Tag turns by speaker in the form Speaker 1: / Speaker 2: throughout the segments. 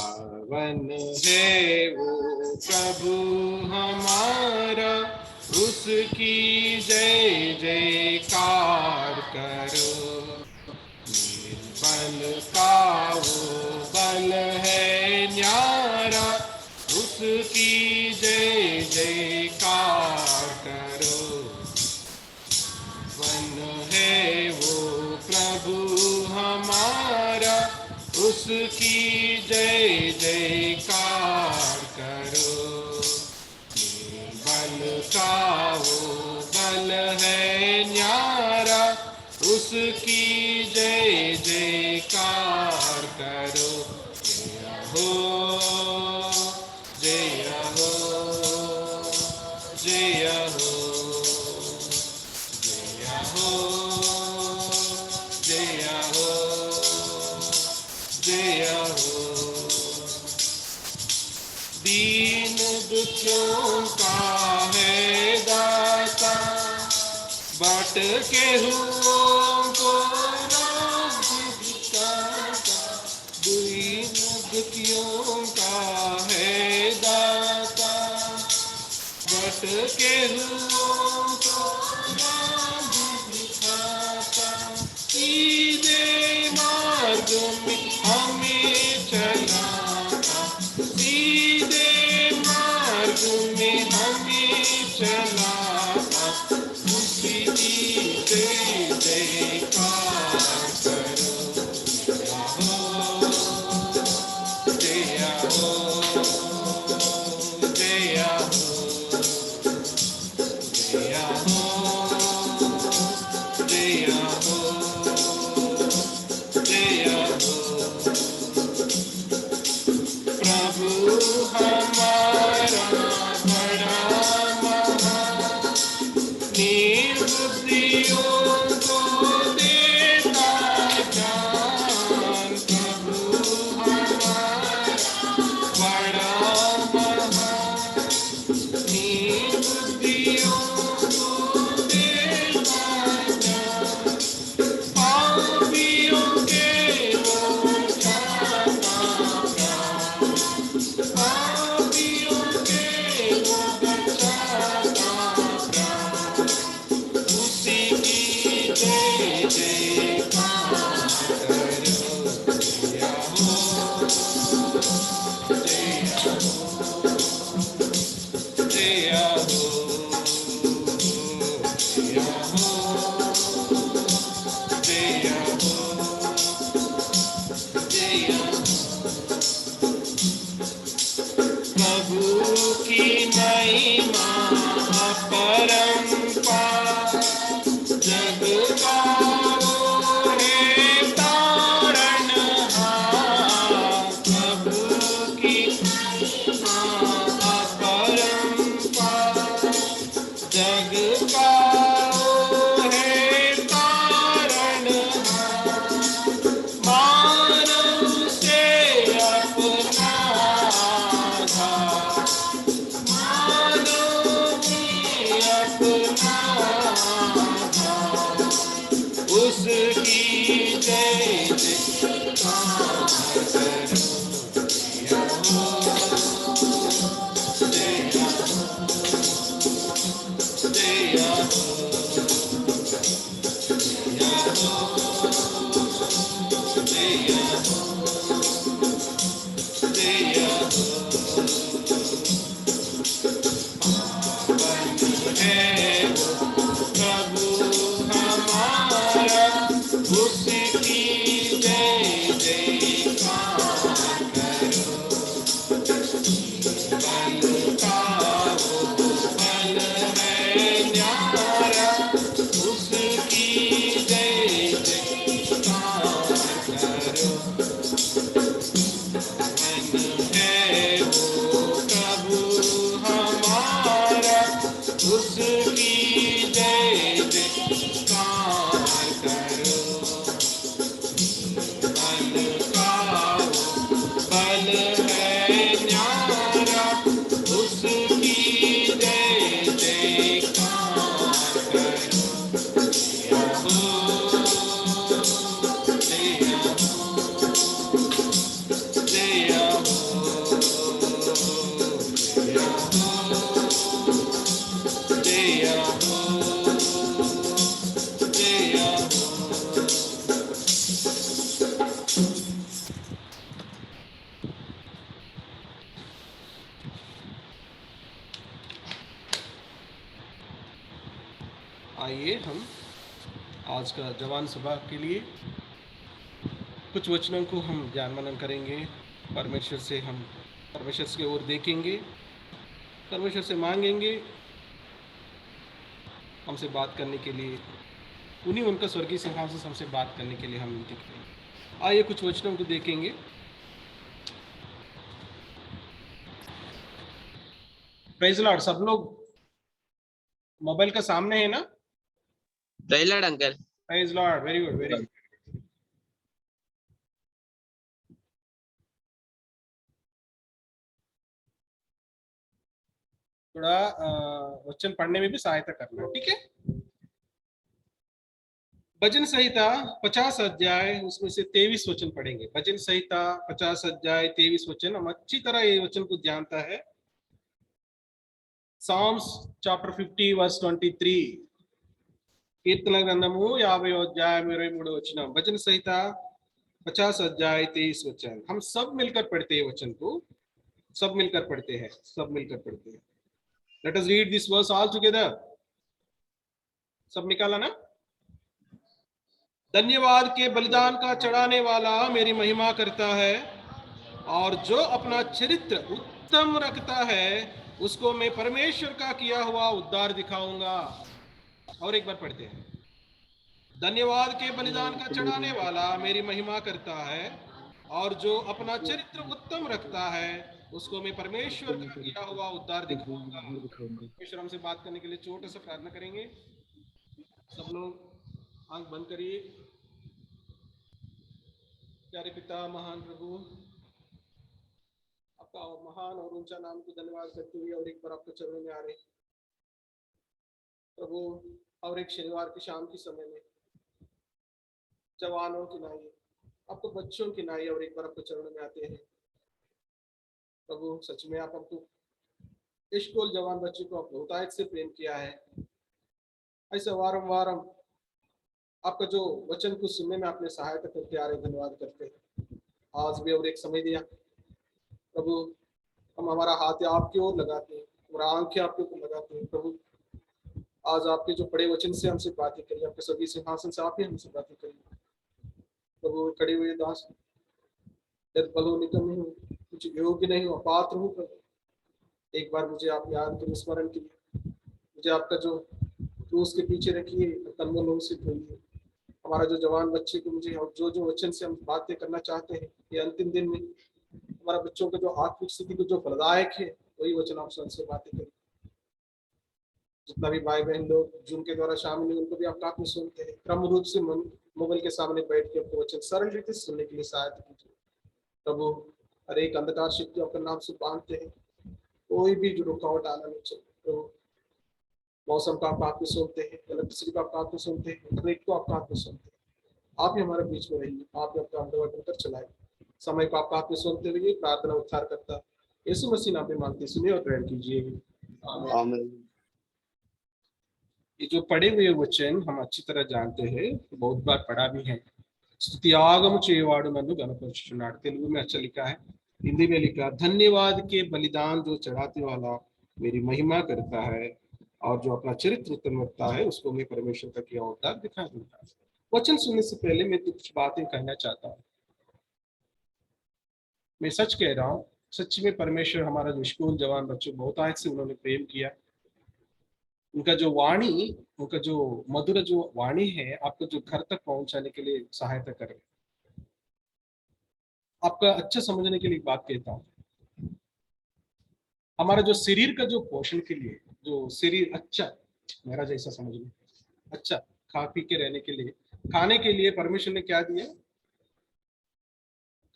Speaker 1: पावन है वो प्रभु हमारा, उसकी जय जयकार करो। निर्बल का वो बल है न्यारा, उसकी जय जयकार करो। पावन है वो प्रभु हमारा, उसकी जय जयकार करो। निर्बल का वो बल है न्यारा, उसकी जय जयकार करो। जय हो, जय हो, जय हो, जय हो, जय हो, जय हो। दीन दुखियों का है दाता, बाट के हुओं को रोग दिखाता। दीन दुखियों का है दाता, बाट के हुओं को रोग दिखाता। सीधे मार्ग में हमें चलाता, सीधे मार्ग में हमें चलाता। उसकी जय जयकार करो। जय हो, जय हो, जय हो, जय हो, जय हो। प्रभु हमारा बड़ा महान, निर्बुद्धियों को देता ज्ञान। प्रभु हमारा बड़ा महान, निर्बुद्धियों को देता ज्ञान। पापियों के वो बचाता प्राण, पापियों के वो बचाता प्राण। उसी की जय जयकार करो। जय हो, जय हो, जय हो, जय हो, जय हो, जय हो। प्रभु की महिमा अपरंपार, जग का वो है तारणहार। प्रभु की महिमा अपरंपार, जग का वो है तारणहार। मानव से अपना आधार, मानव ही अपना आधार। उसकी जय जयकार करो। जय हो, जय हो, जय हो, जय हो, जय हो। पावन है वो प्रभु हमारा, उसकी जय जयकार करो। बल का वो बल है न्यारा, उसकी जय जयकार करो। पावन है वो प्रभु हमारा, उसकी जय जयकार करो। आज का जवान सभा के लिए कुछ वचनों को हम ध्यान मनन करेंगे। परमेश्वर से हम परमेश्वर की ओर देखेंगे, परमेश्वर से मांगेंगे हमसे बात करने के लिए। उन्हीं उनका स्वर्गीय सिंहासन से हमसे बात करने के लिए हम विनती करेंगे। आइए कुछ वचनों को देखेंगे। Praise Lord. सब लोग मोबाइल का सामने है ना?
Speaker 2: Praise Lord uncle.
Speaker 1: Praise Lord. Very good, very good. थोड़ा वचन पढ़ने में भी सहायता करना, ठीक है? भजन संहिता 50 अध्याय, उसमें से 23 वचन पढ़ेंगे। भजन संहिता 50 अध्याय 23 वचन। हम अच्छी तरह ये वचन को जानता है। Psalms chapter 50 verse 23. కీర్తన గ్రంథము 50 अध्याय 23 वचन। भजन संहिता 50 अध्याय 23 वचन। हम सब मिलकर पढ़ते हैं वचन को, सब मिलकर पढ़ते हैं, सब मिलकर पढ़ते हैं। Let us read this verse all together. सब निकाला ना? धन्यवाद के बलिदान का चढ़ाने वाला मेरी महिमा करता है, और जो अपना चरित्र उत्तम रखता है उसको मैं परमेश्वर का किया हुआ उद्धार दिखाऊंगा। और एक बार पढ़ते हैं। धन्यवाद के बलिदान का चढ़ाने वाला मेरी महिमा करता है, और जो अपना चरित्र उत्तम रखता है उसको मैं परमेश्वर का किया हुआ उद्धार दिखाऊंगा। परमेश्वर हमसे बात करने के लिए छोटा सा प्रार्थना करेंगे। सब लोग आंख बंद करिए। प्यारे पिता, महान प्रभु, आपका महान और ऊंचा नाम को धन्यवाद करते हुए और एक बार आपके चरणों में आ रहे प्रभु। और एक शनिवार की शाम के समय में जवानों की नाई, आपको बच्चों की नाई, और एक बार आपके चरणों में आते हैं प्रभु। सच में आप हमको इश्कोल जवान बच्चे को आप बहुतायत से प्रेम किया है। ऐसे वारंवार हम आपका जो वचन को सुनने में आपने सहायता करते आ रहे, धन्यवाद करते हैं। आज भी और एक समय दिया प्रभु। हम हमारा हाथ आपकी ओर लगाते हैं, हमारा आंखें आपके ऊपर लगाते हैं प्रभु। आज आपके जो बड़े वचन से हमसे बातें करिए, आपके सभी सिंहासन से आप ही हमसे बातें करिए प्रभु। खड़े हुए दास बलो निकम नहीं हूँ, कुछ योग्य नहीं हूँ, अपात्र हूँ प्रभु। एक बार मुझे आप याद करिए, स्मरण कीजिए, मुझे आपका जो क्रूस के पीछे रखिए, तन्मय से धोइए। हमारा जो जवान बच्चे को मुझे जो जो वचन से हम बातें करना चाहते हैं ये अंतिम दिन में, हमारा बच्चों का जो आत्मिक स्थिति को जो फलदायक है वही वचन आप सबसे बातें करें। जितना भी भाई बहन लोग जूम के द्वारा शामिल है उनको भी आप काफी सुनते हैं। क्रम रूप से मोबाइल के सामने बैठ के आपको वचन सरल रीति से सुनने के लिए सहायता कीजिए प्रभु। हर एक अंधकार शक्ति आपके नाम से बांधते हैं, कोई भी जो रुकावट आना नहीं चाहिए प्रभु। मौसम का आप काफी सुनते हैं, इलेक्ट्रिसिटी का आप काफी सुनते हैं, ट्रैक को आप काफी सुनते हैं। आप ही हमारे बीच में रहिए, आप ही अपना अंडरवर्ड बनकर चलाइए। समय को आप काफी सुनते हुए प्रार्थना उद्धार करता यीशु मसीह नाम में मांगते सुनिए और ग्रहण कीजिए, आमीन। ये जो पढ़े हुए वचन हम अच्छी तरह जानते हैं, बहुत बार पढ़ा भी है। స్తుతి ఆగము చేయవాడు నన్ను గణపరుచుచున్నాడు। तेलुगु में अच्छा लिखा है, हिंदी में लिखा धन्यवाद के बलिदान जो चढ़ाते वाला मेरी महिमा करता है, और जो अपना चरित्र उत्तम रखता है उसको मैं परमेश्वर का किया उद्धार दिखा दूंगा। वचन सुनने से पहले मैं कुछ बातें कहना चाहता हूँ। मैं सच कह रहा हूँ, सच में परमेश्वर हमारा जो स्कूल जवान बच्चों बहुत आज से उन्होंने प्रेम किया। उनका जो वाणी, उनका जो मधुर जो वाणी है आपको जो घर तक पहुंचाने के लिए सहायता करे। आपका अच्छा समझने के लिए बात कहता हूँ, हमारा जो शरीर का जो पोषण के लिए, जो शरीर अच्छा मेरा जैसा समझ लो, अच्छा खा पी के रहने के लिए, खाने के लिए परमेश्वर ने क्या दिया?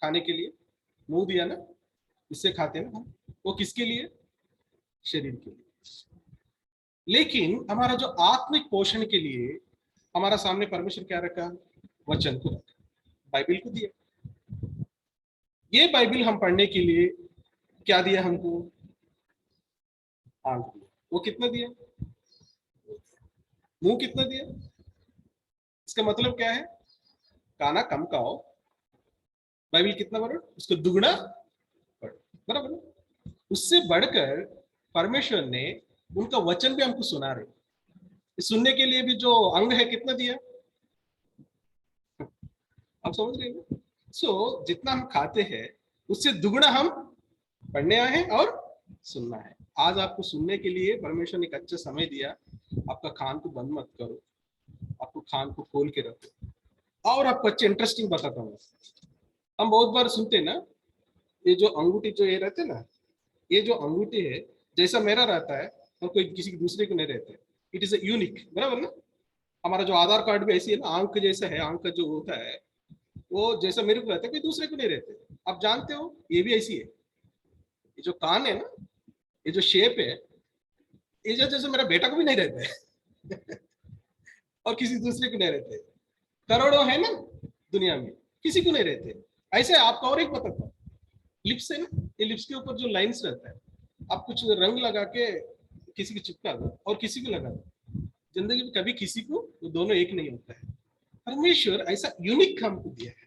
Speaker 1: खाने के लिए मुंह दिया ना, इससे खाते हैं ना हम। वो किसके लिए? शरीर के लिए। लेकिन हमारा जो आत्मिक पोषण के लिए हमारा सामने परमेश्वर क्या रखा? वचन को रखा, बाइबल को दिया। ये बाइबल हम पढ़ने के लिए क्या दिया हमको? आंख दिया। वो कितना दिया? मुंह कितना दिया? इसका मतलब क्या है? खाना कम खाओ, बाइबल कितना पढ़ो, उसको दुगना पढ़ो, बराबर। उससे बढ़कर परमेश्वर ने उनका वचन भी हमको सुना रहे। सुनने के लिए भी जो अंग है कितना दिया? आप समझ रहे हैं? सो जितना हम खाते हैं उससे दुगना हम पढ़ने आए हैं और सुनना है। आज आपको सुनने के लिए परमेश्वर ने एक अच्छा समय दिया। आपका कान को बंद मत करो, आपको कान को खोल के रखो। और आपको अच्छे इंटरेस्टिंग बताता हूँ। हम बहुत बार सुनते हैं ना, ये जो अंगूठी जो ये रहते ना, ये जो अंगूठी है जैसा मेरा रहता है और कोई किसी दूसरे को नहीं रहता है। इट इज यूनिक, बराबर ना? हमारा जो आधार कार्ड भी ऐसी है ना, आंख जैसा है, आंख का जो होता है वो जैसा मेरे को रहता है कोई दूसरे को नहीं रहते। आप जानते हो ये भी ऐसी है। ये जो कान है ना, ये जो शेप है, ये जो जैसे मेरा बेटा को भी नहीं रहता है और किसी दूसरे को नहीं रहते। करोड़ों है ना दुनिया में, किसी को नहीं रहते। ऐसे आपका और एक बताता हूँ, लिप्स है ना, ये लिप्स के ऊपर जो लाइंस रहता है, आप कुछ रंग लगा के किसी को चिपका दो और किसी को लगा दो, जिंदगी में कभी किसी को वो दोनों एक नहीं होता है। परमेश्वर ऐसा यूनिक हमको दिया है,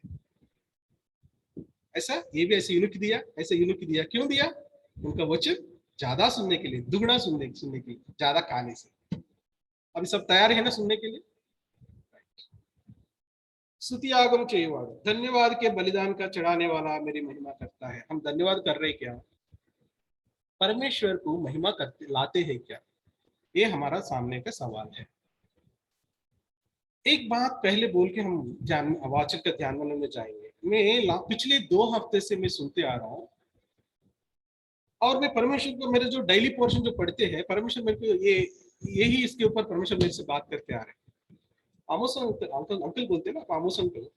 Speaker 1: ऐसा ये भी ऐसे यूनिक दिया, ऐसे यूनिक दिया। क्यों दिया? उनका वचन ज्यादा सुनने के लिए, दुगना सुनने के लिए, ज्यादा खाने से। अभी सब तैयार है ना सुनने के लिए? स्तुति आगम चाहिए वाला, धन्यवाद के बलिदान का चढ़ाने वाला मेरी महिमा करता है। हम धन्यवाद कर रहे हैं क्या? परमेश्वर को महिमा करते लाते हैं क्या? ये हमारा सामने का सवाल है। एक बात पहले बोल के हम वाचन का ध्यान में जाएंगे। मैं पिछले 2 हफ्ते से मैं सुनते आ रहा हूँ और मैं परमेश्वर को, मेरे जो डेली पोर्शन जो पढ़ते हैं, परमेश्वर मेरे को ये यही इसके ऊपर परमेश्वर मेरे से बात करते आ रहे हैं। आमोस अंकल अंकल अंकल बोलते हैं ना, आमोस अंकल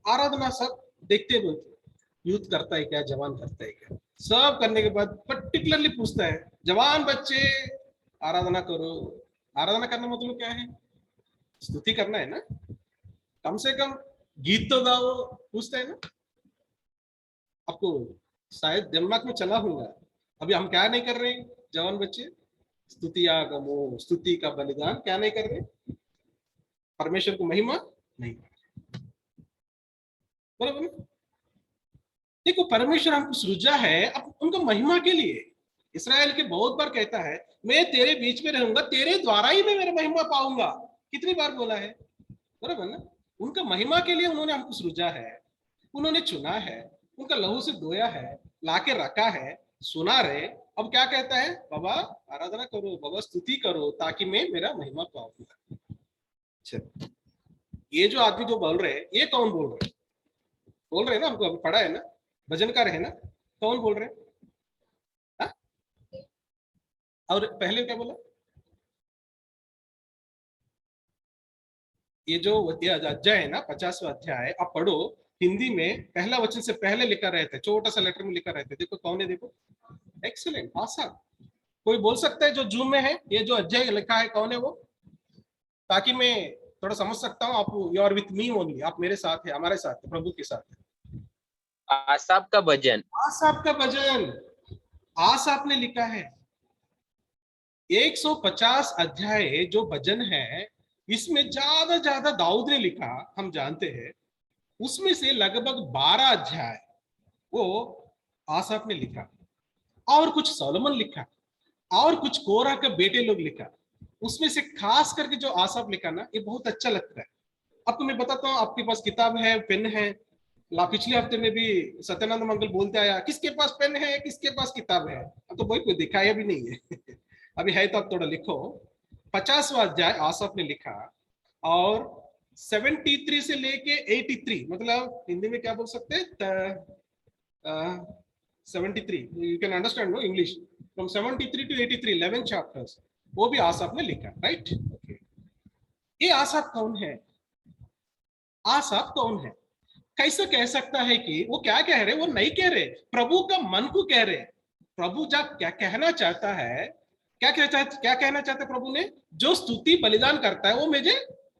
Speaker 1: आराधना सब देखते बोलते, यूथ करता है क्या, जवान करता है क्या, सब करने के बाद पर्टिकुलरली पूछता है, जवान बच्चे आराधना करो। आराधना करना मतलब क्या है? स्तुति करना है ना, कम से कम गीत तो गाओ, पूछता है ना। आपको शायद दिमाग में चला होगा, अभी हम क्या नहीं कर रहे हैं जवान बच्चे? स्तुति आगमो, स्तुति का बलिदान क्या नहीं कर रहे? परमेश्वर को महिमा नहीं कर रहे, बराबर? देखो परमेश्वर हमको सृजा है अब उनका महिमा के लिए। इसराइल के बहुत बार कहता है, मैं तेरे बीच में रहूंगा, तेरे द्वारा ही मैं मेरा महिमा पाऊंगा। कितनी बार बोला है, बराबर ना? उनका महिमा के लिए उन्होंने हमको सृजा है, उन्होंने चुना है, उनका लहू से धोया है, लाके रखा है, सुना रहे। अब क्या कहता है? बाबा आराधना करो, बाबा स्तुति करो, ताकि मैं मेरा महिमा पाऊंगा। अच्छा, ये जो आदमी जो बोल रहे हैं, ये कौन बोल रहे हैं? बोल रहे हैं ना, हमको अभी पढ़ा है ना, भजनकार है ना, कौन बोल रहे हैं? हा? और पहले क्या बोला? ये जो अध्याय है ना, 50वां अध्याय, आप पढ़ो। हिंदी में पहला वचन से पहले लिखा रहता है, छोटा सा लेटर में लिखा रहता है। देखो कौन है, देखो। एक्सीलेंट, आसान। कोई बोल सकता है जो जूम में है, ये जो अध्याय लिखा है कौन है वो? ताकि मैं थोड़ा समझ सकता हूँ। आप you are with me only, आप मेरे साथ है, हमारे साथ है, प्रभु के साथ है।
Speaker 2: आसाप का भजन।
Speaker 1: आसाप का भजन, आसाप ने लिखा है। 150 अध्याय जो भजन है, इसमें ज्यादा दाऊद ने लिखा, हम जानते हैं। उसमें से लगभग 12 अध्याय वो आसाफ ने लिखा, और कुछ सोलोमन लिखा, और कुछ कोरा के बेटे लोग लिखा। उसमें से खास करके जो आसाफ लिखा ना, ये बहुत अच्छा लगता है। आपको मैं बताता हूँ, आपके पास किताब है, पेन है। पिछले हफ्ते में भी सत्यानंद मंगल बोलते आया, किसके पास पेन है, किसके पास किताब है? अब तो कोई दिखाया भी नहीं है अभी है तो आप थोड़ा लिखो। 50वां अध्याय आसाफ ने लिखा, और 73 से लेके 83, मतलब हिंदी में क्या बोल सकते हैं, 73, you can understand no English, from 73 to 83, 11 chapters, वो भी आसाफ ने लिखा, राइट? ओके, ये आसाफ कौन है? आसाफ कौन है? कैसे कह सकता है कि वो क्या कह रहे? वो नहीं कह रहे, प्रभु का मन को कह रहे। प्रभु जब क्या कहना चाहता है, क्या कहना चाहता है प्रभु ने? जो स्तुति बलिदान करता है वो मुझे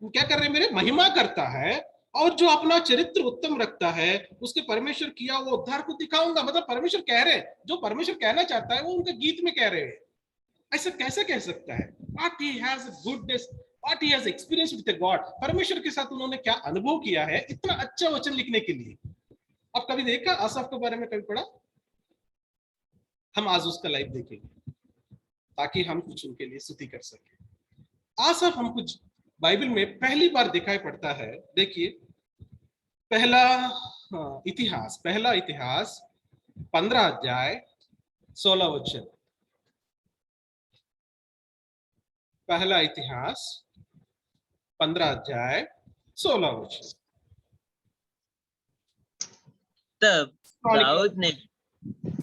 Speaker 1: क्या कर रहे, मेरे महिमा करता है। और जो अपना चरित्र उत्तम रखता है, उसके परमेश्वर किया वो उद्धार को दिखाऊंगा। मतलब परमेश्वर कह रहे, जो परमेश्वर कहना चाहता है वो उनके गीत में कह रहे हैं। ऐसा कैसे कह सकता है? What he has goodness, what he has experience with God. परमेश्वर के साथ उन्होंने क्या अनुभव किया है इतना अच्छा वचन लिखने के लिए। अब कभी देखा आसाफ के बारे में, कभी पढ़ा? हम आज उसका लाइव देखेंगे, ताकि हम कुछ उनके लिए स्तुति कर सके। आसाफ हमको बाइबल में पहली बार दिखाई पड़ता है। देखिए पहला पहला इतिहास 15 अध्याय 16 वचन। पहला इतिहास 15 अध्याय 16 वचन।
Speaker 2: तब दाऊद ने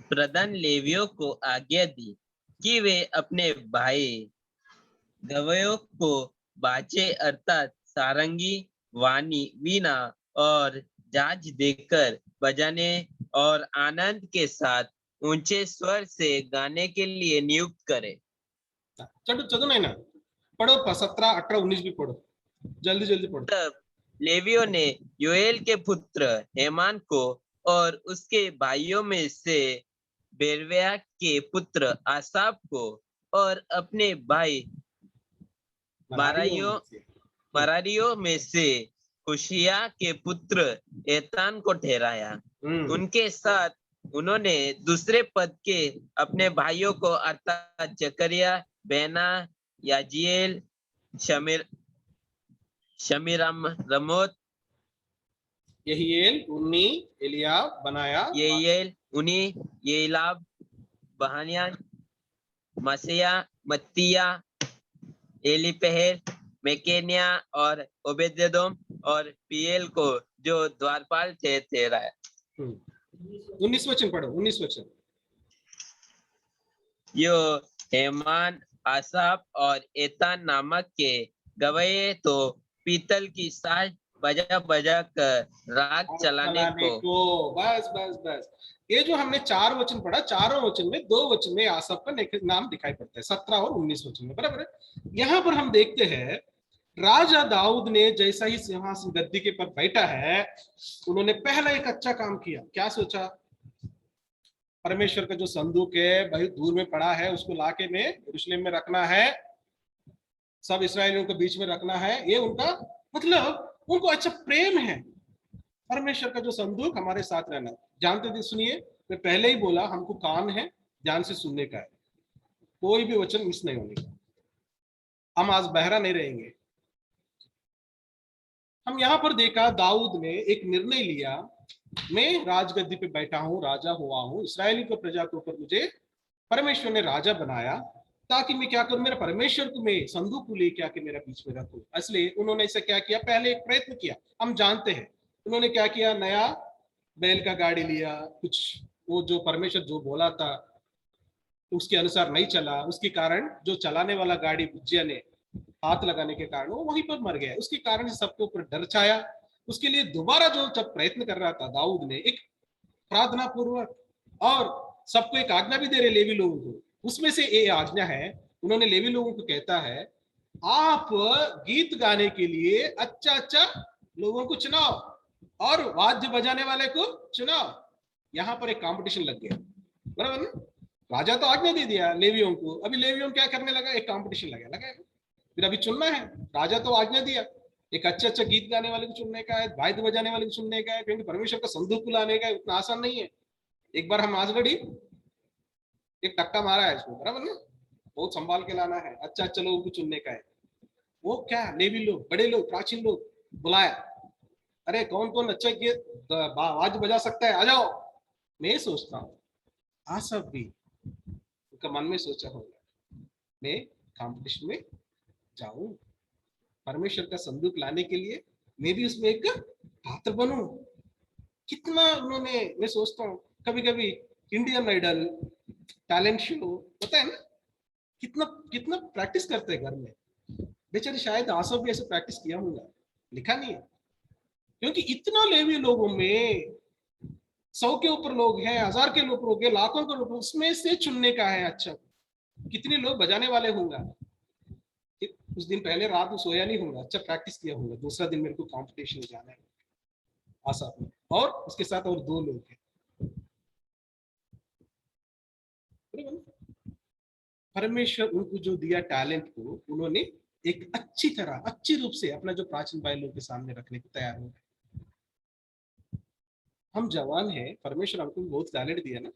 Speaker 2: प्रधान लेवियों को आज्ञा दी कि वे अपने भाई गवयों को बाजे अर्थात सारंगी, वाणी, वीणा और जाज देकर बजाने और आनंद के साथ ऊंचे स्वर से गाने के लिए नियुक्त करे।
Speaker 1: चलो चलो नहीं ना, पढ़ो 17, 18, 19 भी पढ़ो, जल्दी जल्दी पढ़ो।
Speaker 2: तब लेवियों ने योएल के पुत्र हेमान को और उसके भाइयों में से बेरव्या के पुत्र आसाफ को और अपने भाई मरारियों में से खुशिया के पुत्र एतान को ठहराया। उनके साथ उन्होंने दूसरे पद के अपने भाइयों को अर्थात जकरिया, बेना, याजिएल, शमीराम, रमोत,
Speaker 1: यहीएल, उन्नी, एलियाब, बनाया,
Speaker 2: येल, उन्नी, येलाब, बहानिया, मसिया, मत्तिया, एलीपहल, मेकेनिया और ओबेदेदोम और पीएल को जो द्वारपाल थे ठहराया।
Speaker 1: 19 वचन पढ़ो, 19 वचन।
Speaker 2: यो हेमान, आसाफ और एतान नामक के गवाये तो पीतल की साज बजा बजा कर राग चलाने को।
Speaker 1: बस बस बस, ये जो हमने 4 वचन पढ़ा, चारों वचन में 2 वचन में आसफ का नाम दिखाई पड़ता है, 17 और 19 वचन में, बराबर है। यहाँ पर हम देखते हैं राजा दाऊद ने जैसा ही सिंहासन गद्दी के पर बैठा है, उन्होंने पहला एक अच्छा काम किया। क्या सोचा? परमेश्वर का जो संदूक है भाई दूर में पड़ा है, उसको लाके में यरूशलेम में रखना है, सब इस्राएलियों के बीच में रखना है। ये उनका मतलब, उनको अच्छा प्रेम है परमेश्वर का जो संदूक हमारे साथ रहना। जानते थे, सुनिए, मैं पहले ही बोला हमको कान है, ध्यान से सुनने का है, कोई भी वचन मिस नहीं होने का। हम आज बहरा नहीं रहेंगे। हम यहाँ पर देखा दाऊद ने एक निर्णय लिया, मैं राजगद्दी पे बैठा हूँ, राजा हुआ हूँ, इसराइली को प्रजा के ऊपर मुझे परमेश्वर ने राजा बनाया, ताकि मैं क्या करूं, मेरा परमेश्वर को मैं संदूक को लेके आके मेरा बीच में रखूं। इसलिए उन्होंने ऐसा क्या किया, पहले एक प्रयत्न किया। हम जानते हैं उन्होंने क्या किया, नया बैल का गाड़ी लिया, कुछ वो जो परमेश्वर जो बोला था उसके अनुसार नहीं चला, उसके कारण जो चलाने वाला गाड़ी बुज्जिया ने हाथ लगाने के कारण वो वहीं पर मर गया। उसके कारण सबके ऊपर डर छाया। उसके लिए दोबारा जो जब प्रयत्न कर रहा था दाऊद ने, एक प्रार्थना पूर्वक, और सबको एक आज्ञा भी दे रहे लेवी लोगों को, उसमें से ये आज्ञा है, उन्होंने लेवी लोगों को कहता है आप गीत गाने के लिए अच्छा अच्छा लोगों को चुनाओ और वाद्य बजाने वाले को चुनाओ। यहाँ पर एक कंपटीशन लग गया, बराबर ना? राजा तो आज्ञा दे दिया लेवियों को, अभी लेवियों क्या करने लगा, एक कंपटीशन लगा फिर अभी चुनना है। राजा तो आज्ञा दिया, एक अच्छा गीत गाने वाले को चुनने का है, वाद्य बजाने वाले को चुनने का है, क्योंकि परमेश्वर का संदूक को लाने का है, उतना आसान नहीं है। एक बार हम ऑलरेडी एक टक्का मारा है इसको, बराबर ना? बहुत संभाल के लाना है, अच्छा लोगों को चुनने का है। वो क्या लेवी लोग, बड़े लोग, प्राचीन लोग बुलाया, अरे कौन कौन अच्छा गीत वाद्य बजा सकता है, आ जाओ। मैं सोचता हूँ आसफ भी उनका मन में सोचा होगा, मैं कंपटीशन में जाऊं, परमेश्वर का संदूक लाने के लिए मैं भी उसमें एक पात्र बनूं। कितना उन्होंने, मैं सोचता हूँ कभी कभी इंडियन आइडल, टैलेंट शो होता है ना, कितना कितना प्रैक्टिस करते हैं घर में। बेचारे शायद आसफ भी ऐसे प्रैक्टिस किया होगा, लिखा नहीं है, क्योंकि इतना लेवी लोगों में 100 के ऊपर लोग हैं, 1000 के लोग हैं, लाखों के लोग, उसमें से चुनने का है। अच्छा कितने लोग बजाने वाले होंगे, कुछ दिन पहले रात में सोया नहीं होगा, अच्छा प्रैक्टिस किया होगा, दूसरा दिन मेरे को कंपटीशन में जाना है आसफ में, और उसके साथ और 2 लोग हैं। परमेश्वर उनको जो दिया टैलेंट को, उन्होंने एक अच्छी तरह, अच्छी रूप से अपना जो प्राचीन भाई लोगों के सामने रखने को तैयार हो गए। हम जवान हैं, परमेश्वर हमको बहुत टैलेंट दिया ना,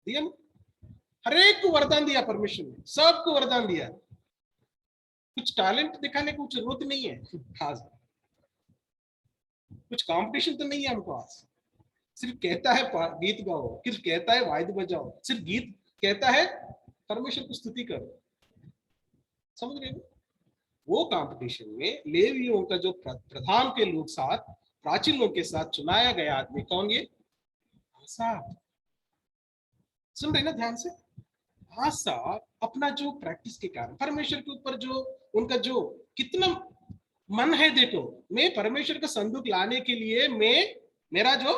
Speaker 1: दिया ना, हर एक को वरदान दिया परमेश्वर ने, सबको वरदान दिया। कुछ टैलेंट दिखाने को जरूरत नहीं है खास, कुछ कंपटीशन तो नहीं है हमको आज। सिर्फ कहता है गीत गाओ, सिर्फ कहता है वाद्य बजाओ, सिर्फ गीत कहता है परमेश्वर की स्तुति करो। समझ रहे हो? वो कंपटीशन में लेवियों का जो प्रधान के लोग साथ, प्राचीन लोग के साथ चुनाया गया आदमी कौन? ये आसाफ। सुन रहे ना ध्यान से? आसाफ अपना जो प्रैक्टिस के कारण परमेश्वर के ऊपर जो उनका जो कितना मन है, देखो मैं परमेश्वर का संदूक लाने के लिए मैं मेरा जो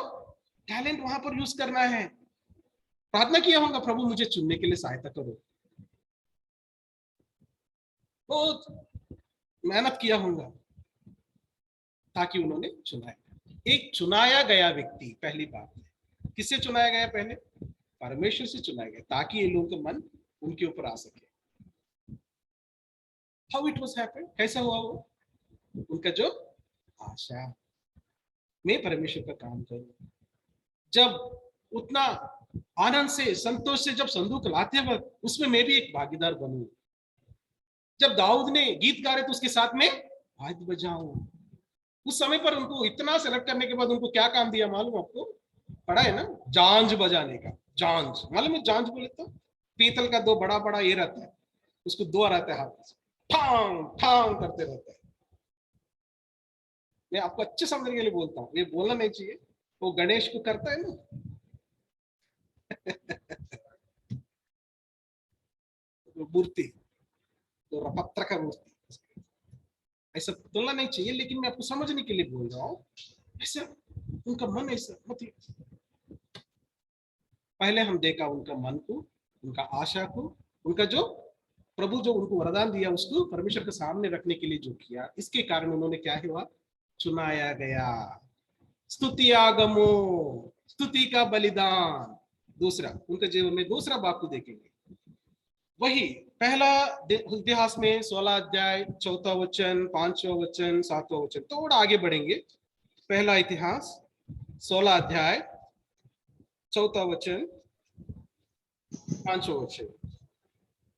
Speaker 1: टैलेंट वहां पर यूज करना है, प्रार्थना किया होगा प्रभु मुझे चुनने के लिए सहायता करो, बहुत मेहनत किया होगा ताकि उन्होंने चुनाया। एक चुनाया गया व्यक्ति, पहली बात है किससे चुनाया गया? पहले परमेश्वर से चुनाया गया ताकि ये लोगों का मन उनके ऊपर आ सके। हाउ इट वाज हैपन, कैसा हुआ वो? उनका जो आशा, मैं परमेश्वर का काम करूं, जब उतना आनंद से संतोष से जब संदूक लाते वक्त उसमें मैं भी एक भागीदार बनूं। जब दाऊद ने गीत गा रहे तो उसके साथ में वाद्य बजाऊं। उस समय पर उनको इतना सेलेक्ट करने के बाद उनको क्या काम दिया मालूम आपको? पढ़ा है ना, जांज बजाने का। जांज मालूम है? जांज बोले तो पीतल का दो बड़ा बड़ा ये रहता है, उसको दो रहता है हाथ से, ठांग ठांग करते रहता है। मैं आपको अच्छे समझने के लिए बोलता हूँ, ये बोलना नहीं चाहिए। वो गणेश को करता है ना मूर्ति, तो रपत्र का मूर्ति, ऐसा बोलना नहीं चाहिए, लेकिन मैं आपको समझने के लिए बोल रहा हूँ। ऐसा उनका मन ऐसा, मतलब पहले हम देखा उनका मन को, उनका आशा को, उनका जो प्रभु जो उनको वरदान दिया उसको परमेश्वर के सामने रखने के लिए जो किया, इसके कारण उन्होंने क्या हुआ? चुनाया गया। स्तुति आगमो, स्तुति का बलिदान। दूसरा उनके जीवन में दूसरा बात देखेंगे, वही पहला इतिहास में 16 अध्याय 4वां वचन, 5वां वचन, 7वां वचन, थोड़ा आगे बढ़ेंगे। पहला इतिहास 16 अध्याय 4वां वचन, 5वां वचन।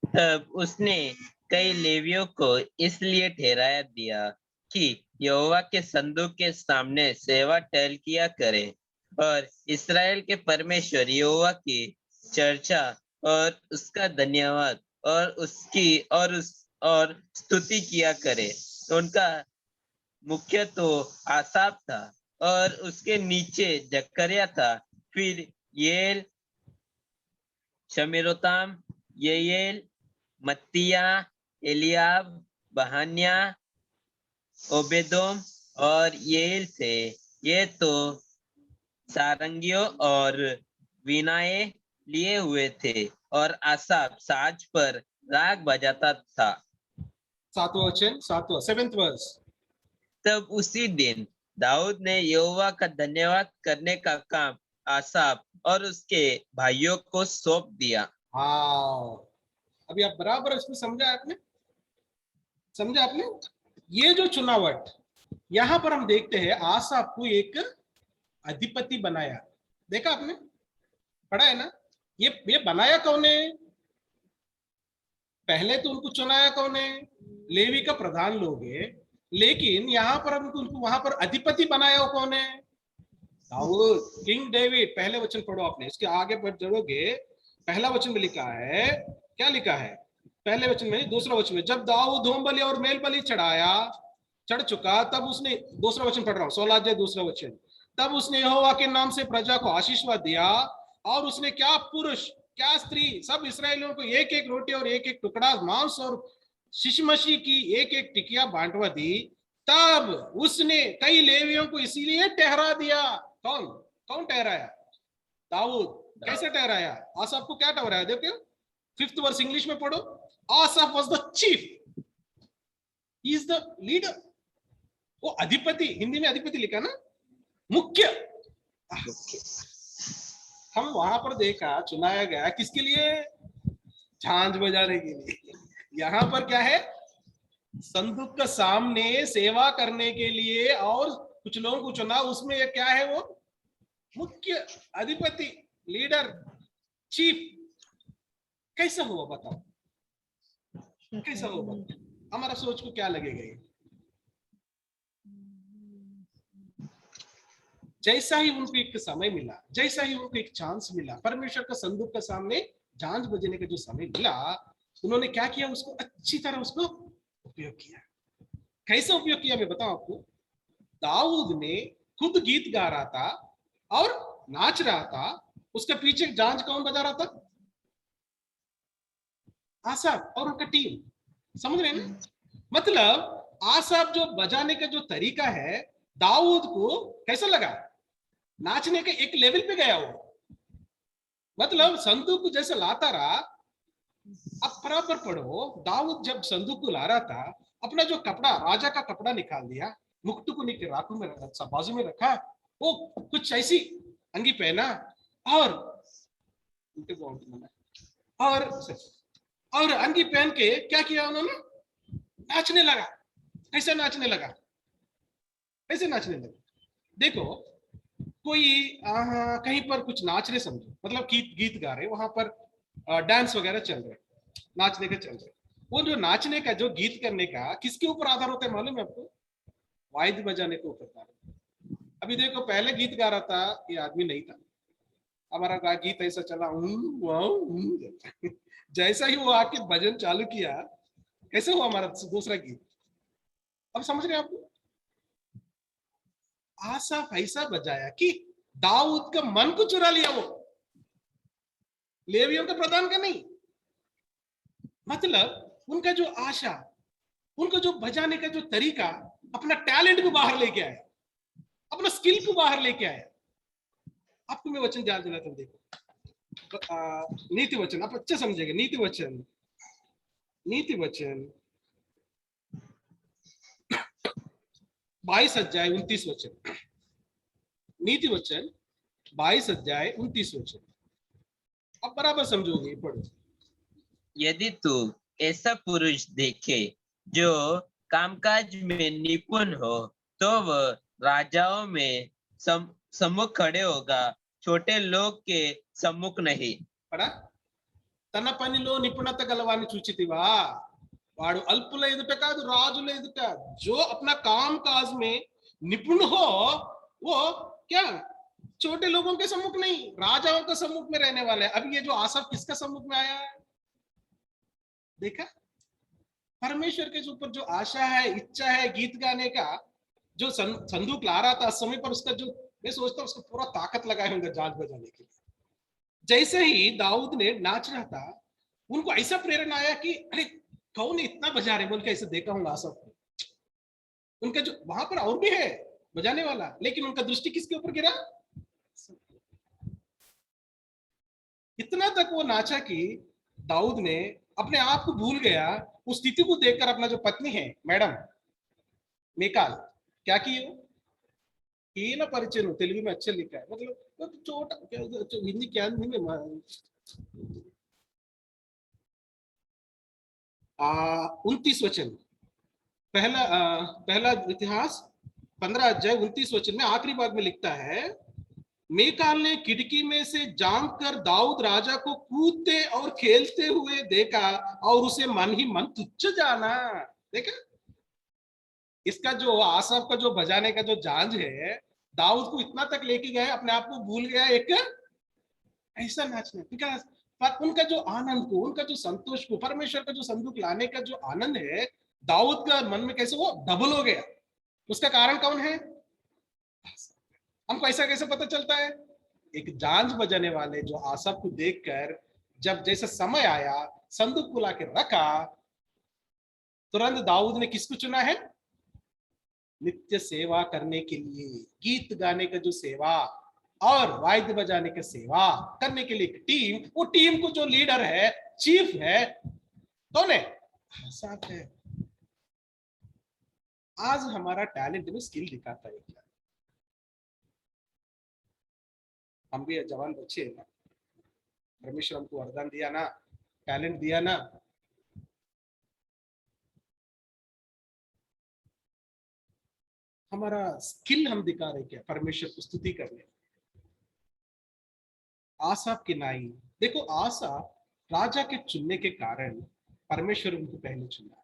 Speaker 2: तब उसने कई लेवियों को इसलिए ठहराया दिया कि यहोवा के संदूक के सामने सेवा टहल किया करे और इस्राएल के परमेश्वर यहोवा की चर्चा और उसका धन्यवाद और उसकी और स्तुति किया करे। तो उनका मुख्य तो आसाफ था और उसके नीचे जकरिया था, फिर येल, शमीरोताम, येल, मत्तिया, एलियाब, बहान्या, ओबेदोम और येल थे। ये तो सारंगियों और वीणाएं लिए हुए थे और आसाफ साज पर राग बजाता था।
Speaker 1: 7वां वचन, 7th वर्स।
Speaker 2: तब उसी दिन दाऊद ने यहोवा का धन्यवाद करने का काम आसाफ और उसके भाइयों को सौंप दिया।
Speaker 1: हाँ, अभी आप बराबर इसमें समझा आपने? समझा आपने? ये जो चुनावट यहां पर हम देखते हैं, आसाफ को एक अधिपति बनाया। देखा आपने? पढ़ा है ना? ये बनाया कौन है? पहले तो उनको चुनाया कौन है? लेवी का प्रधान लोग है, लेकिन यहाँ पर उनको वहां पर अधिपति बनाया हो कौन है? दाऊद, किंग डेविड। पहले वचन पढ़ो आपने, इसके आगे बढ़ जाओगे, पहला वचन में लिखा है, क्या लिखा है? पहले वचन में, दूसरा वचन में, जब दाऊद होम बलि और मेल बलि चढ़ चुका, तब उसने, दूसरा वचन पढ़ रहा हूँ, 16 अध्याय दूसरा वचन, तब उसने यहोवा के नाम से प्रजा को आशीर्वाद दिया और उसने क्या पुरुष क्या स्त्री सब इसराइलियों को एक एक रोटी और एक एक टुकड़ा मांस और शिशमशी की एक एक टिकिया बांटवा दी। तब उसने कई लेवियों को इसीलिए ठहरा दिया। कौन कौन ठहराया? दाऊद। कैसे ठहराया? आसाफ को क्या ठहराया? देखो 5th वर्स इंग्लिश में पढ़ो। Asaph was the chief, he is the leader. वो अधिपति, हिंदी में अधिपति लिखा ना, मुख्य। हम वहां पर देखा चुनाया गया किसके लिए? झांझ बजाने के लिए। यहाँ पर क्या है? संदूक का सामने सेवा करने के लिए, और कुछ लोगों को चुना, उसमें क्या है? वो मुख्य, अधिपति, लीडर, चीफ। कैसा हुआ बताओ? कैसा हुआ बताओ? हमारा सोच को क्या लगेगा ये? जैसा ही उनको एक समय मिला, जैसा ही उनको एक चांस मिला, परमेश्वर का संदूक के सामने झांझ बजने का जो समय मिला, उन्होंने क्या किया, उसको अच्छी तरह उसको उपयोग किया। कैसे उपयोग किया मैं बताऊं आपको। दाऊद ने खुद गीत गा रहा था और नाच रहा था, उसके पीछे झांझ कौन बजा रहा था? आसाफ और उनका टीम। समझ रहे हैं ना? मतलब आसाफ जो बजाने का जो तरीका है, दाऊद को कैसा लगा? नाचने के एक लेवल पे गया वो। मतलब संदूक को जैसे लाता रहा। अब बराबर पढ़ो, दाऊद जब संदूक को ला रहा था, अपना जो कपड़ा, राजा का कपड़ा निकाल दिया, मुकुट को निकल रातों में रखा, बाजू में रखा, वो कुछ ऐसी अंगी पहना और और और अंगी पहन के क्या किया उन्होंने? नाचने लगा। कैसे नाचने लगा? कैसे नाचने लगा? देखो, कोई कहीं पर कुछ नाच रहे समझो, मतलब गीत गीत गा रहे, वहां पर डांस वगैरह चल रहे, नाचने के चल रहे। वो जो नाचने का, जो गीत करने का किसके ऊपर आधार होता है मालूम है आपको? वाद्य बजाने के ऊपर आधार। अभी देखो, पहले गीत गा रहा था ये आदमी नहीं था, हमारा गीत ऐसा चला, जैसा ही वो आके भजन चालू किया, कैसे हुआ हमारा दूसरा गीत? अब समझ रहे हैं आपको? आसाफ ऐसा बजाया कि दाऊद का मन को चुरा लिया वो, लेवियों का प्रधान का नहीं। मतलब उनका जो आशा, उनका जो बजाने का जो तरीका, अपना टैलेंट को बाहर लेके आया, अपना स्किल को बाहर लेके आया। आपको मैं वचन ध्यान दिलाता हूं, देखो नीति वचन आप अच्छे समझेंगे। नीति वचन, नीति वचन 22 अध्याय 29 वचन। नीति वचन 22 अध्याय 29 वचन। अब बराबर समझोगे, पढ़ो।
Speaker 2: यदि तू ऐसा पुरुष देखे जो कामकाज में निपुण हो, तो वह राजाओं में सम्मुख खड़े होगा, छोटे लोग के सम्मुख नहीं।
Speaker 1: పడా తన పనిలో నిపుణత గలవాన్ని చూచితివా, వాడు అల్పుల ఎదుట కాదు రాజుల ఎదుట, जो अपना काम काज में निपुण हो, वो क्या छोटे लोगों के सम्मुख नहीं, राजाओं के सम्मुख में रहने वाले हैं। अभी ये जो आसफ किसका सम्मुख में आया है? देखा, परमेश्वर के ऊपर जो आशा है, इच्छा है गीत गाने का, जो संदूक ला रहा था समय पर, उसका जो, मैं सोचता हूँ उसको पूरा ताकत लगाए होंगे जान बजाने के लिए। जैसे ही दाऊद ने नाच रहा था, उनको ऐसा प्रेरणा आया कि अरे कौन इतना बजा रहे, बोल के ऐसे देखा हूँ आसफ को। उनका जो वहां पर और भी है बजाने वाला, लेकिन उनका दृष्टि किसके ऊपर गिरा? इतना तक वो नाचा कि दाऊद ने अपने आप को भूल गया। उस स्थिति को देखकर अपना जो पत्नी है मैडम मेकाल, क्या की हो, ये ना परिचय हो, तेलुगु में अच्छे लिखा है, मतलब छोटा हिंदी क्या हिंदी में 29 वचन, पहला इतिहास 15 अध्याय 29 वचन में आखिरी भाग में लिखता है, मेकाल ने खिड़की में से झांक कर दाऊद राजा को कूदते और खेलते हुए देखा और उसे मन ही मन तुच्छ जाना। देखा, इसका जो आसफ का जो बजाने का जो झांझ है, दाऊद को इतना तक लेके गए, अपने आप को भूल गया एक ऐसा नाचना। बिकॉज पर उनका जो आनंद को, उनका जो संतोष को, परमेश्वर का जो संदूक लाने का जो आनंद है, दाऊद का मन में कैसे वो डबल हो गया। उसका कारण कौन है? हमको ऐसा कैसे पता चलता है? एक झांझ बजाने वाले जो आसफ को देखकर, जब जैसे समय आया, संदूक को लाके रखा, तुरंत दाऊद ने किसको चुना है? नित्य सेवा करने के लिए, गीत गाने का जो सेवा और वाद्य बजाने का सेवा करने के लिए एक टीम, वो टीम को जो लीडर है, चीफ है, कौन है? आसाफ है। आज हमारा टैलेंट में स्किल दिखाता है क्या? हम भी जवान बच्चे हैं ना, परमेश्वर हमको वरदान दिया ना, टैलेंट दिया ना, हमारा स्किल हम दिखा रहे क्या परमेश्वर को स्तुति करने? आसाफ की नाई, देखो आसाफ राजा के चुनने के कारण परमेश्वर उनको पहले चुना,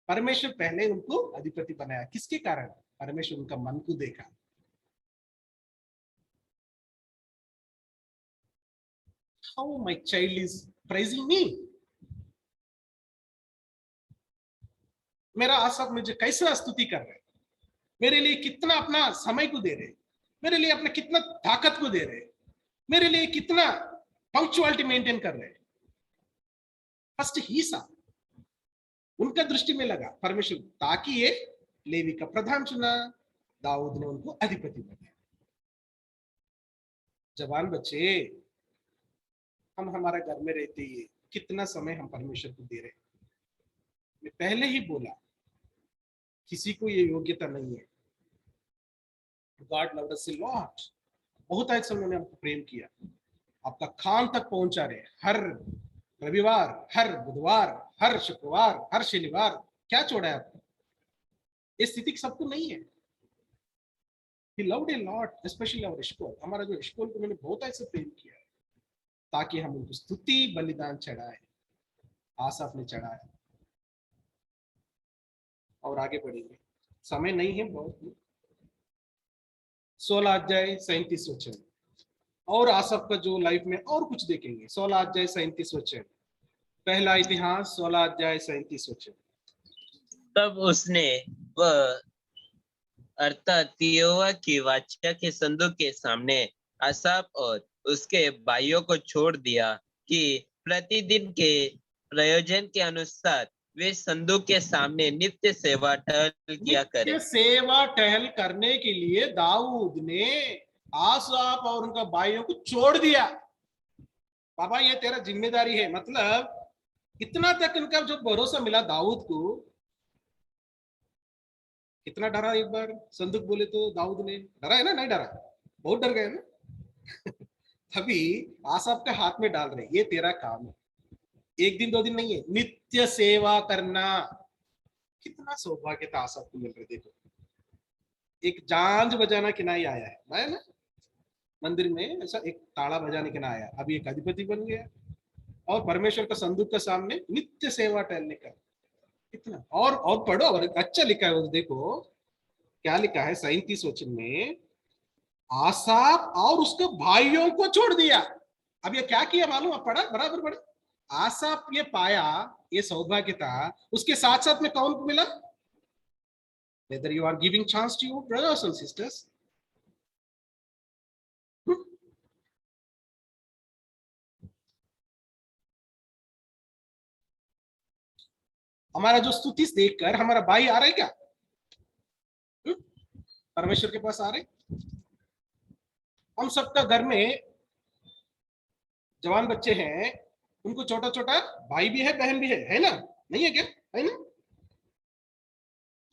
Speaker 1: परमेश्वर पहले उनको अधिपति बनाया। किसके कारण? परमेश्वर उनका मन को देखा। How my child is praising me, मेरा आसफ मुझे कैसे स्तुति कर रहे हैं, मेरे लिए कितना अपना समय को दे रहे, मेरे लिए अपना कितना ताकत को दे रहे, मेरे लिए कितना पंक्चुअलिटी मेंटेन कर रहे। फर्स्ट ही सा उनका दृष्टि में लगा परमेश्वर, ताकि ये लेवी का प्रधान चुना, दाऊद ने उनको अधिपति बनाया। जवान बच्चे, हम हमारे घर में रहते ही कितना समय हम परमेश्वर को दे रहे। मैं पहले ही बोला, किसी को ये योग्यता नहीं है। God loved us a lot, बहुत अधिक समय उन्होंने हमको प्रेम किया, आपका खान तक पहुंचा रहे, हर रविवार, हर बुधवार, हर शुक्रवार, हर शनिवार, क्या छोड़ा है आपको? ये स्थिति सबको नहीं है। He loved a lot, especially our school, हमारा जो स्कूल को मैंने बहुत ऐसे प्रेम किया है, ताकि हम उनको स्तुति बलिदान चढ़ाए, आसाफ ने चढ़ाया। और आगे बढ़ेंगे, समय नहीं है बहुत। 16 अध्याय 37 वचन, और आसफ का जो लाइफ में और कुछ देखेंगे। 16 अध्याय 37 वचन, पहला इतिहास 16 अध्याय 37 वचन।
Speaker 2: तब उसने वह अर्थात यहोवा की वाचा के संदूक के सामने आसाफ और उसके भाइयों को छोड़ दिया कि प्रतिदिन के प्रयोजन के अनुसार वे संदूक के सामने नित्य सेवा टहल किया करे।
Speaker 1: नित्य सेवा टहल करने के लिए दाऊद ने आसाफ और उनका भाइयों को छोड़ दिया। बाबा ये तेरा जिम्मेदारी है, मतलब इतना तक इनका जो भरोसा मिला दाऊद को। कितना डरा एक बार संदूक बोले तो दाऊद ने, डरा है ना? नहीं डरा, बहुत डर गए ना। तभी आसाफ के हाथ में डाल रहे, ये तेरा काम है, एक दिन दो दिन नहीं है, नित्य सेवा करना। कितना सौभाग्य था आसाफ को मिल रहे। देखो, एक झांझ बजाना के ना ही आया है ना मंदिर में, ऐसा एक ताड़ा बजाने के ना आया, अभी एक अधिपति बन गया और परमेश्वर का संदूक के सामने नित्य सेवा टहलने का। कितना, और पढ़ो, और अच्छा लिखा है वो, देखो क्या लिखा है 37 वचन में, आसाफ और उसके भाइयों को छोड़ दिया। अब ये क्या किया मालूम? आप पढ़ा, बराबर पढ़ा। आसाफ ये पाया, ये सौभाग्य था, उसके साथ साथ में कौन को मिला? Whether you are giving chance to your brothers and sisters, हमारा जो स्तुति देखकर हमारा भाई आ रहा है क्या? परमेश्वर के पास आ रहे। हम सबका घर में जवान बच्चे हैं, उनको छोटा छोटा भाई भी है, बहन भी है ना? नहीं है क्या? है ना?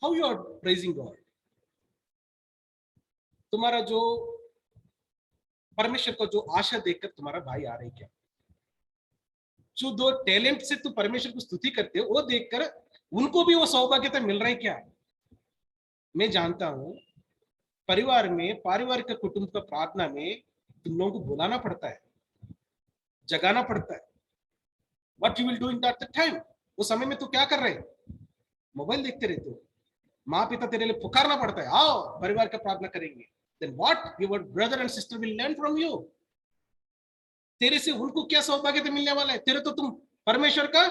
Speaker 1: How you are praising God? तुम्हारा जो परमेश्वर को जो आशा देखकर तुम्हारा भाई आ रहे क्या? जो दो टैलेंट से तुम परमेश्वर को स्तुति करते हो, वो देखकर उनको भी वो सौभाग्यता मिल रहा है क्या? मैं जानता हूं, परिवार में, पारिवारिक कुटुंब का प्रार्थना में तुम लोगों को बुलाना पड़ता है, जगाना पड़ता है। What you will do in that time? उस समय में तो क्या कर रहे हो? मोबाइल देखते रहते हो। माँ पिता तेरे लिए पुकारना पड़ता है, आओ परिवार का प्रार्थना करेंगे। Then what your brother and sister will learn from you. तेरे से उनको क्या सौभाग्य मिलने वाला है? तेरे तो तुम परमेश्वर का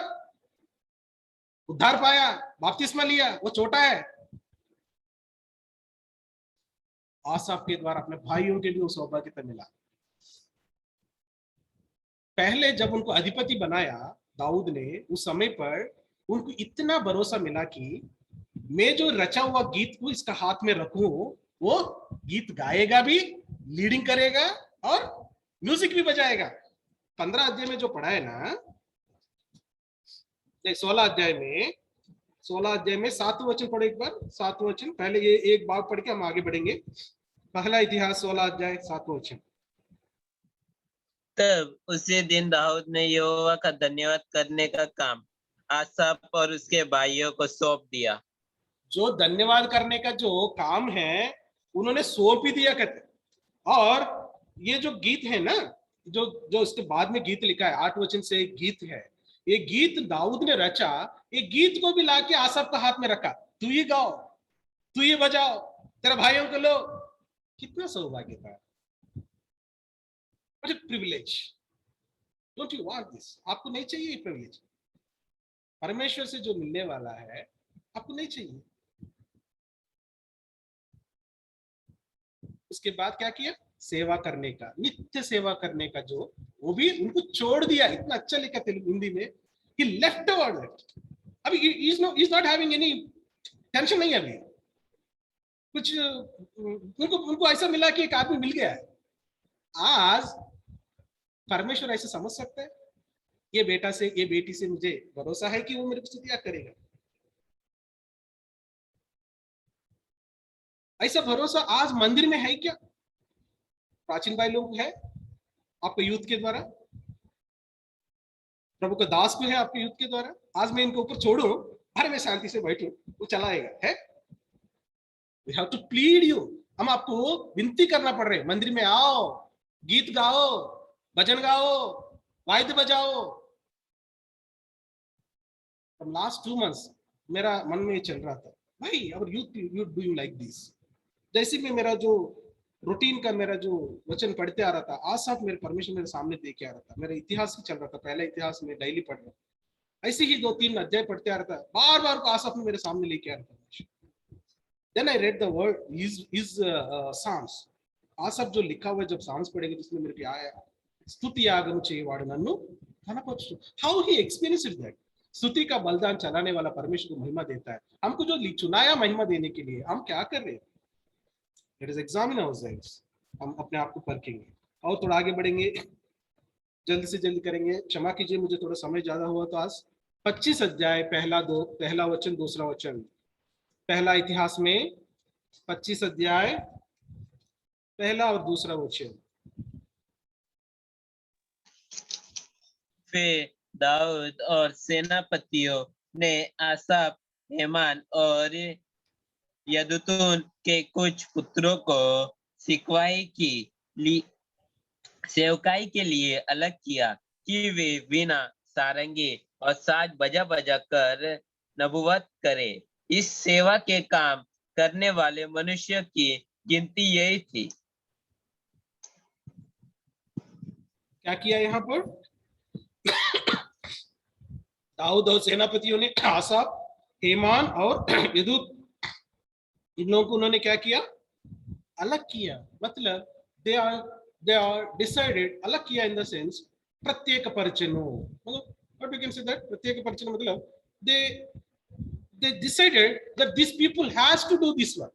Speaker 1: उद्धार पाया, बपतिस्मा लिया, वो छोटा है। आसाफ के द्वारा अपने भाइयों के लिए सौभाग्यता मिला। पहले जब उनको अधिपति बनाया दाऊद ने, उस समय पर उनको इतना भरोसा मिला कि मैं जो रचा हुआ गीत को इसका हाथ में रखूं, वो गीत गाएगा भी, लीडिंग करेगा और म्यूजिक भी बजाएगा। 15 अध्याय में जो पढ़ा है ना, 16 अध्याय में, 16 अध्याय में 7वां वचन पढ़ो एक बार। 7वां वचन, पहले ये एक भाग पढ़ के हम आगे बढ़ेंगे। पहला इतिहास 16 अध्याय 7वां वचन।
Speaker 2: तब उसी दिन दाऊद ने यहोवा का धन्यवाद करने का काम आसाफ और उसके भाइयों को सौंप दिया।
Speaker 1: जो धन्यवाद करने का जो काम है उन्होंने सौंप ही दिया कहते। और ये जो गीत है ना, जो जो इसके बाद में गीत लिखा है, 8 वचन से एक गीत है, ये गीत दाऊद ने रचा। ये गीत को भी लाके आसाफ का हाथ में रखा, तू ही गाओ, तू ही बजाओ, तेरा भाइयों को लो। कितना सौभाग्य था, privilege. Don't you want this? आपको नहीं चाहिए ये प्रिविलेज? परमेश्वर से जो मिलने वाला है आपको नहीं चाहिए। उसके बाद क्या किया? सेवा करने का, नित्य सेवा करने का, जो वो भी उनको छोड़ दिया। इतना अच्छा लिखा तेलुगु हिंदी में कि लेफ्ट ओवर दैट। अभी is not having any tension नहीं है अभी कुछ। उनको उनको ऐसा मिला कि एक आदमी मिल गया है। आज परमेश्वर ऐसे समझ सकता है ये बेटा से, ये बेटी से मुझे भरोसा है कि वो मेरे को स्तुतियां करेगा। ऐसा भरोसा आज मंदिर में है क्या? प्राचीन भाई लोग है आपके यूथ के द्वारा, प्रभु का दास को है आपके यूथ के द्वारा। आज मैं इनको ऊपर छोड़ू, अरे मैं शांति से बैठू, वो चलाएगा है? We have to plead you. हम आपको विनती करना पड़ रहे हैं, मंदिर में आओ, गीत गाओ, भजन गाओ, वाद्य बजाओ। लास्ट 2 मंथ्स मेरा मन में चल रहा था, भाई अवर youth you doing like this. जैसे भी मेरा जो रूटीन का मेरा जो वचन पढ़ते आ रहा था, आज साथ मेरे परमेश्वर मेरे सामने देखे आ रहा था। मेरा इतिहास ही चल रहा था, पहला इतिहास में डेली पढ़ रहा था। ऐसे ही 2-3 अध्याय पढ़ते आ रहा था, बार बार को आसफ में मेरे सामने लेके आ रहा था। Then I read the word is Psalms. Asaph जो लिखा हुआ है, जब साम्स पढ़ेंगे तो उसमें मेरे को आया, स्तुति यागम చేయవాడు నన్ను ఘనపరచు। How he experienced that. स्तुति का बलिदान चलाने वाला परमेश्वर को महिमा देता है। हमको जो चुनाया महिमा देने के लिए, हम क्या कर रहे हैं? लेट अस एग्जामिन आवरसेल्व्स। हम अपने आप को परखेंगे और थोड़ा आगे बढ़ेंगे, जल्दी से जल्दी करेंगे। क्षमा कीजिए, मुझे थोड़ा समय ज्यादा हुआ। तो आज 25 अध्याय, पहला वचन, दूसरा वचन। पहला इतिहास में 25 अध्याय, पहला और दूसरा वचन।
Speaker 2: फिर दाऊद और सेनापतियों ने आसाफ, हेमान और यदुतून के कुछ पुत्रों को सेवकाई के लिए अलग किया कि वे वीणा, सारंगी और साज बजा बजा कर नबुवत करे। इस सेवा के काम करने वाले मनुष्य की गिनती यही थी।
Speaker 1: क्या किया यहाँ पर? दाऊद और सेनापतियों ने आसाफ, हेमान और यदूत, इन लोगों को उन्होंने क्या किया? अलग किया। मतलब दे आर डिसाइडेड, अलग किया इन द सेंस प्रत्येक परिचनो, मतलब what we can say that प्रत्येक परिचन मतलब they decided that this people has to do this work.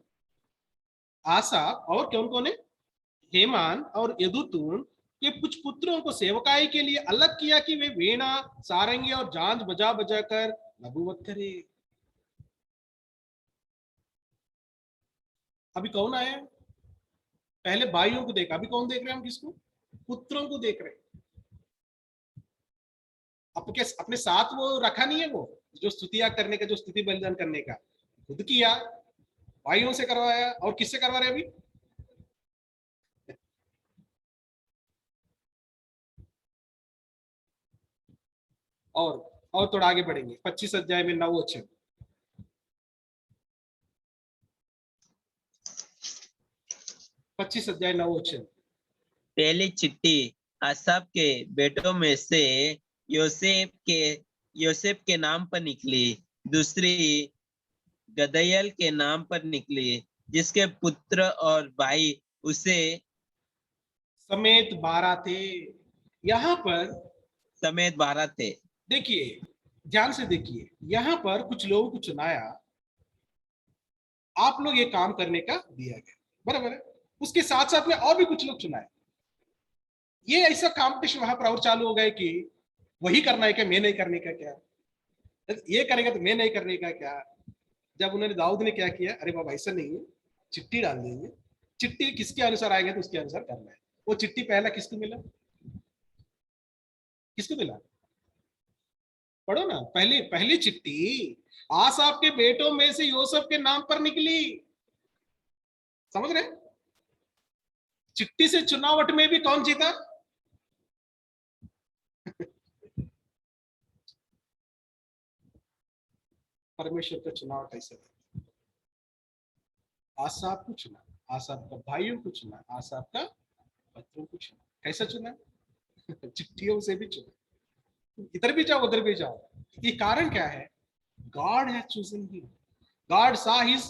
Speaker 1: Asaph और कौन कौन है? हेमान और यदुतून के कुछ पुत्रों को सेवकाई के लिए अलग किया कि वे वीणा, सारंगी और झांझ बजा बजा कर नबूवत करे। अभी कौन आया? पहले भाइयों को देखा, अभी कौन देख रहे हैं हम? किसको? पुत्रों को देख रहे हैं। आपके अपने साथ वो रखा नहीं है, वो जो स्तुतियां करने का, जो स्तुति बलिदान करने का खुद किया, भाइयों से करवाया। और किससे करवा रहे अभी? और थोड़ा आगे बढ़ेंगे, 25 अध्याय में 9 वचन। 25 अध्याय 9 वचन।
Speaker 2: पहली चिट्ठी आसाफ के बेटों में से योसेफ के नाम पर निकली। दूसरी गदयल के नाम पर निकली, जिसके पुत्र और भाई उसे
Speaker 1: समेत 12 थे। यहाँ पर
Speaker 2: समेत 12 थे।
Speaker 1: देखिए, ध्यान से देखिए, यहाँ पर कुछ लोगों को चुनाया, आप लोग ये काम करने का दिया गया, बराबर है। उसके साथ साथ में और भी कुछ लोग चुनाए। ये ऐसा कंपटीशन वहां पर और चालू हो गए कि वही करना है क्या, मैं नहीं करने का क्या? ये करेगा तो मैं नहीं करने का क्या? जब उन्होंने, दाऊद ने क्या किया, अरे बाबा ऐसा नहीं है, चिट्ठी डाल देंगे, चिट्ठी किसके अनुसार आएगा तो उसके अनुसार करना है। वो चिट्ठी पहला किसको मिला? किसको मिला? पढ़ो ना, पहली पहली चिट्ठी आसाफ के बेटों में से यूसुफ के नाम पर निकली। समझ रहे? चिट्ठी से चुनावट में भी कौन जीता? परमेश्वर का चुनाव कैसे है? आसाफ को चुना, आसाफ का भाइयों को चुना, आसाफ का पत्रों को चुना। कैसा चुना? चिट्ठियों से भी चुना, इधर भी जाओ उधर भी जाओ। ये कारण क्या है? God has chosen him, God saw his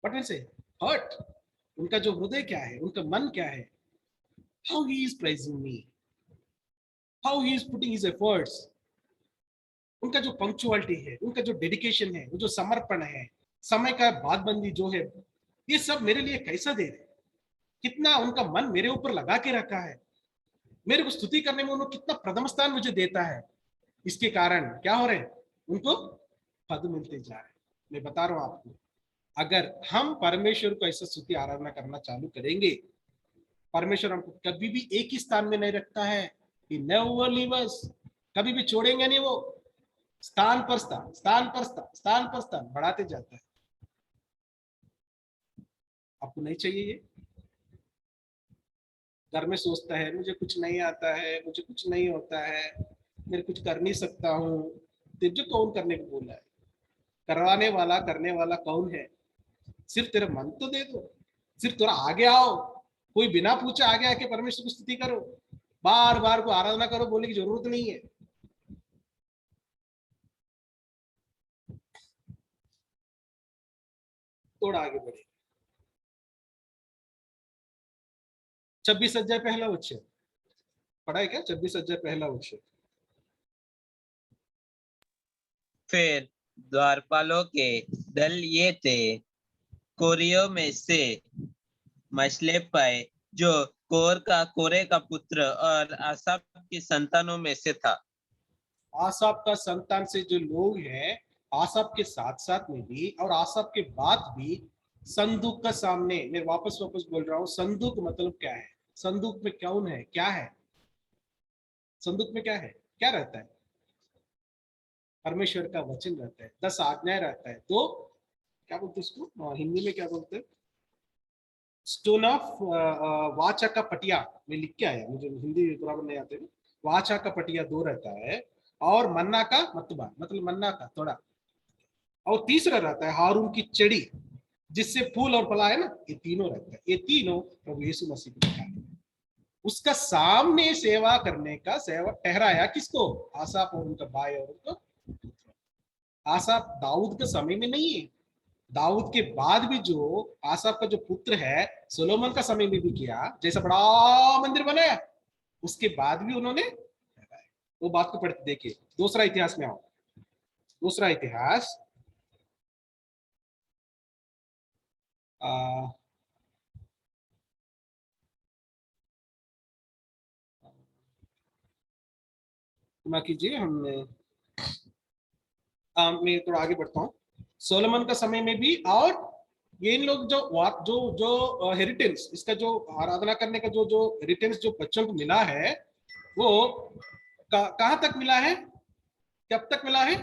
Speaker 1: what will say heart, उनका जो हृदय क्या है, उनका मन क्या है, how he is praising me, how he is putting his efforts, उनका जो पंक्चुअलिटी है, उनका जो डेडिकेशन है, वो जो समर्पण है, समय का बादबंदी जो है, ये सब मेरे लिए कैसा दे रहे, कितना उनका मन मेरे ऊपर लगा के रखा है, मेरे को स्तुति करने में उन्होंने कितना प्रथम स्थान मुझे देता है। इसके कारण क्या हो रहे हैं, उनको पद मिलते जा रहे हैं। मैं बता रहा हूं आपको, अगर हम परमेश्वर को ऐसा स्तुति आराधना करना चालू करेंगे, परमेश्वर हमको कभी भी एक ही स्थान में नहीं रखता है, He never leave us, कभी भी छोड़ेंगे नहीं वो, स्थान पर स्थान, स्थान पर स्थान, स्थान पर स्थान बढ़ाते जाता है। आपको नहीं चाहिए ये? घर में सोचता है मुझे कुछ नहीं आता है, मुझे कुछ नहीं होता है, मैं कुछ कर नहीं सकता हूँ, तुझे कौन करने को बोला है? करवाने वाला करने वाला कौन है? सिर्फ तेरा मन तो दे दो, सिर्फ थोड़ा आगे आओ, कोई बिना पूछे आगे आके परमेश्वर की स्तुति करो, बार बार को आराधना करो बोलने की जरूरत नहीं है। थोड़ा आगे बढ़े। 26 अध्याय पहला वचन पढ़ा है क्या? 26 अध्याय पहला वचन।
Speaker 2: फिर द्वारपालों के दल ये थे, कोरियों में से मशलेपाई जो कोरे का पुत्र और आसाप की संतानों में से था।
Speaker 1: आसाप का संतान से जो लोग हैं, आसाप के साथ साथ में भी और आसाप के बाद भी संदूक का सामने, मैं वापस बोल रहा हूँ, संदूक मतलब क्या है? संदूक में कौन है, क्या है? संदूक में क्या है, क्या रहता है? परमेश्वर का वचन रहता है, 10 आज्ञाएं रहता है, तो क्या बोलते उसको हिंदी में क्या बोलते हैं? स्टोन ऑफ वाचा का पटिया, मैं लिख के आया, मुझे हिंदी बराबर नहीं आते, वाचा का पटिया 2 रहता है, और मन्ना का मतबा मतलब मन्ना का थोड़ा, और तीसरा रहता है हारून की चड़ी जिससे फूल और फला है ना, ये तीनों रहता है। ये तीनों प्रभु यीशु मसीह को दिखाते हैं। उसका सामने सेवा करने का सेवा ठहराया किसको? आसाप और उनका भाई और उनका। आसाप दाऊद के समय में नहीं है, दाऊद के बाद भी जो आसाप का जो पुत्र है सोलोमन का समय में भी किया, जैसा बड़ा मंदिर बनाया, उसके बाद भी उन्होंने वो बात को पढ़ते देखिए। दूसरा इतिहास में आओ, दूसरा इतिहास क्षमा कीजिए, हमने मैं थोड़ा आगे बढ़ता हूँ। सोलोमन का समय में भी, और ये इन लोग जो जो जो हेरिटेंस, इसका जो आराधना करने का जो जो हेरिटेंस जो बच्चों को मिला है, वो कहां तक मिला है, कब तक मिला है?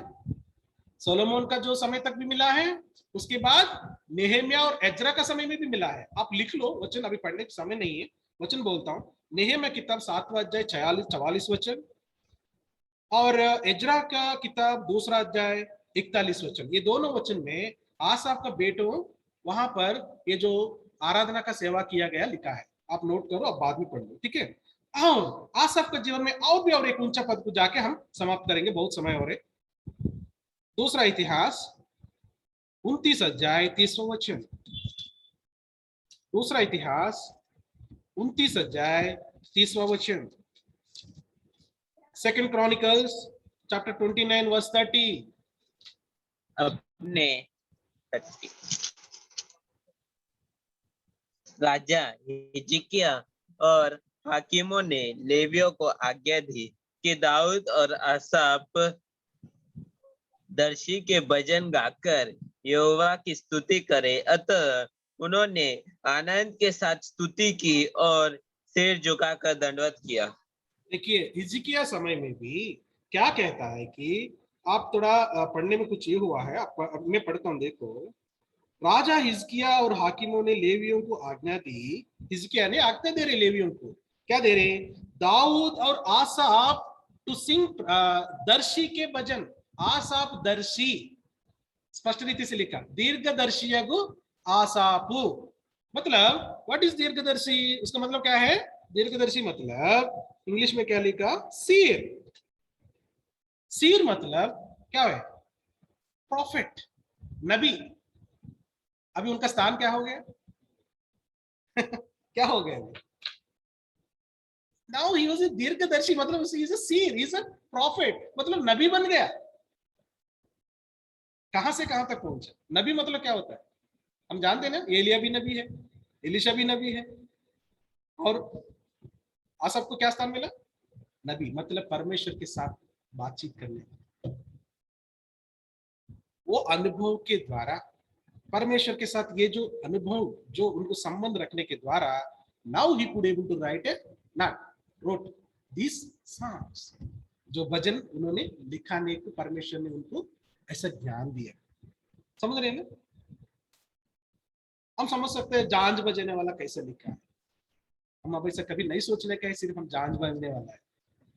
Speaker 1: सोलोमन का जो समय तक भी मिला है, उसके बाद नेहेमिया और एजरा का समय में भी मिला है। आप लिख लो वचन, अभी पढ़ने का समय नहीं है, वचन बोलता हूँ। नेहेमिया किताब 7वां अध्याय 44 वचन, और एजरा का किताब 2रा अध्याय 41 वचन। ये दोनों वचन में आसाफ का बेटों वहां पर ये जो आराधना का सेवा किया गया लिखा है। आप नोट करो, आप बाद में पढ़ लो, ठीक है? और आसाफ के जीवन में और भी और एक ऊंचा पद को जाके हम समाप्त करेंगे, बहुत समय हो रहे। दूसरा इतिहास 29 अध्याय 30वां वचन। दूसरा इतिहास 29 अध्याय 30वां वचन। Second Chronicles chapter 29 verse 30।
Speaker 2: अपने राजा हिजकिया और हाकिमों ने लेवियों को आज्ञा दी कि दाऊद और आसाफ दर्शी के भजन गाकर यहोवा की स्तुति करे। अतः उन्होंने आनंद के साथ स्तुति की और सिर झुकाकर दंडवत किया।
Speaker 1: देखिए हिजकिया समय में भी क्या कहता है कि आप थोड़ा पढ़ने में कुछ ये हुआ है, मैं पढ़ता हूँ, देखो। राजा हिजकिया और हाकिमों ने लेवियों को आज्ञा दी, हिजकिया ने आज्ञा दे रहे लेवियों को, क्या दे रहे? दाऊद और आसाफ टू सिंग दर्शी के भजन। आसाफ दर्शी, स्पष्ट रीति से लिखा, दीर्घदर्शी आसापु, मतलब व्हाट इज दीर्घदर्शी? उसका मतलब क्या है? दीर्घदर्शी मतलब इंग्लिश में क्या लिखा? सीर। सीर मतलब क्या है? प्रॉफिट, नबी। अभी उनका स्थान क्या हो गया? क्या हो गया? नाउ ही वाज ए दीर्घदर्शी, मतलब he is a Seer, he is a profit, मतलब नबी बन गया। कहां से कहां तक पहुंचा? नबी मतलब क्या होता है? हम जानते हैं ना, एलिया भी नबी है, एलिशा भी नबी है, और आसफ को क्या स्थान मिला? नबी, मतलब परमेश्वर के साथ बातचीत करने, वो अनुभव के द्वारा, परमेश्वर के साथ ये जो अनुभव, जो उनको संबंध रखने के द्वारा, now he could able to write a, not wrote this songs, जो भजन उन्होंने लिखाने को परमेश्वर ने उनको ऐसा ज्ञान दिया। समझ रहे हैं ना? हम समझ सकते हैं जांज बजाने वाला कैसे लिखा है। हम अब ऐसा कभी नहीं सोचने का है सिर्फ हम जांज बजने वाला है।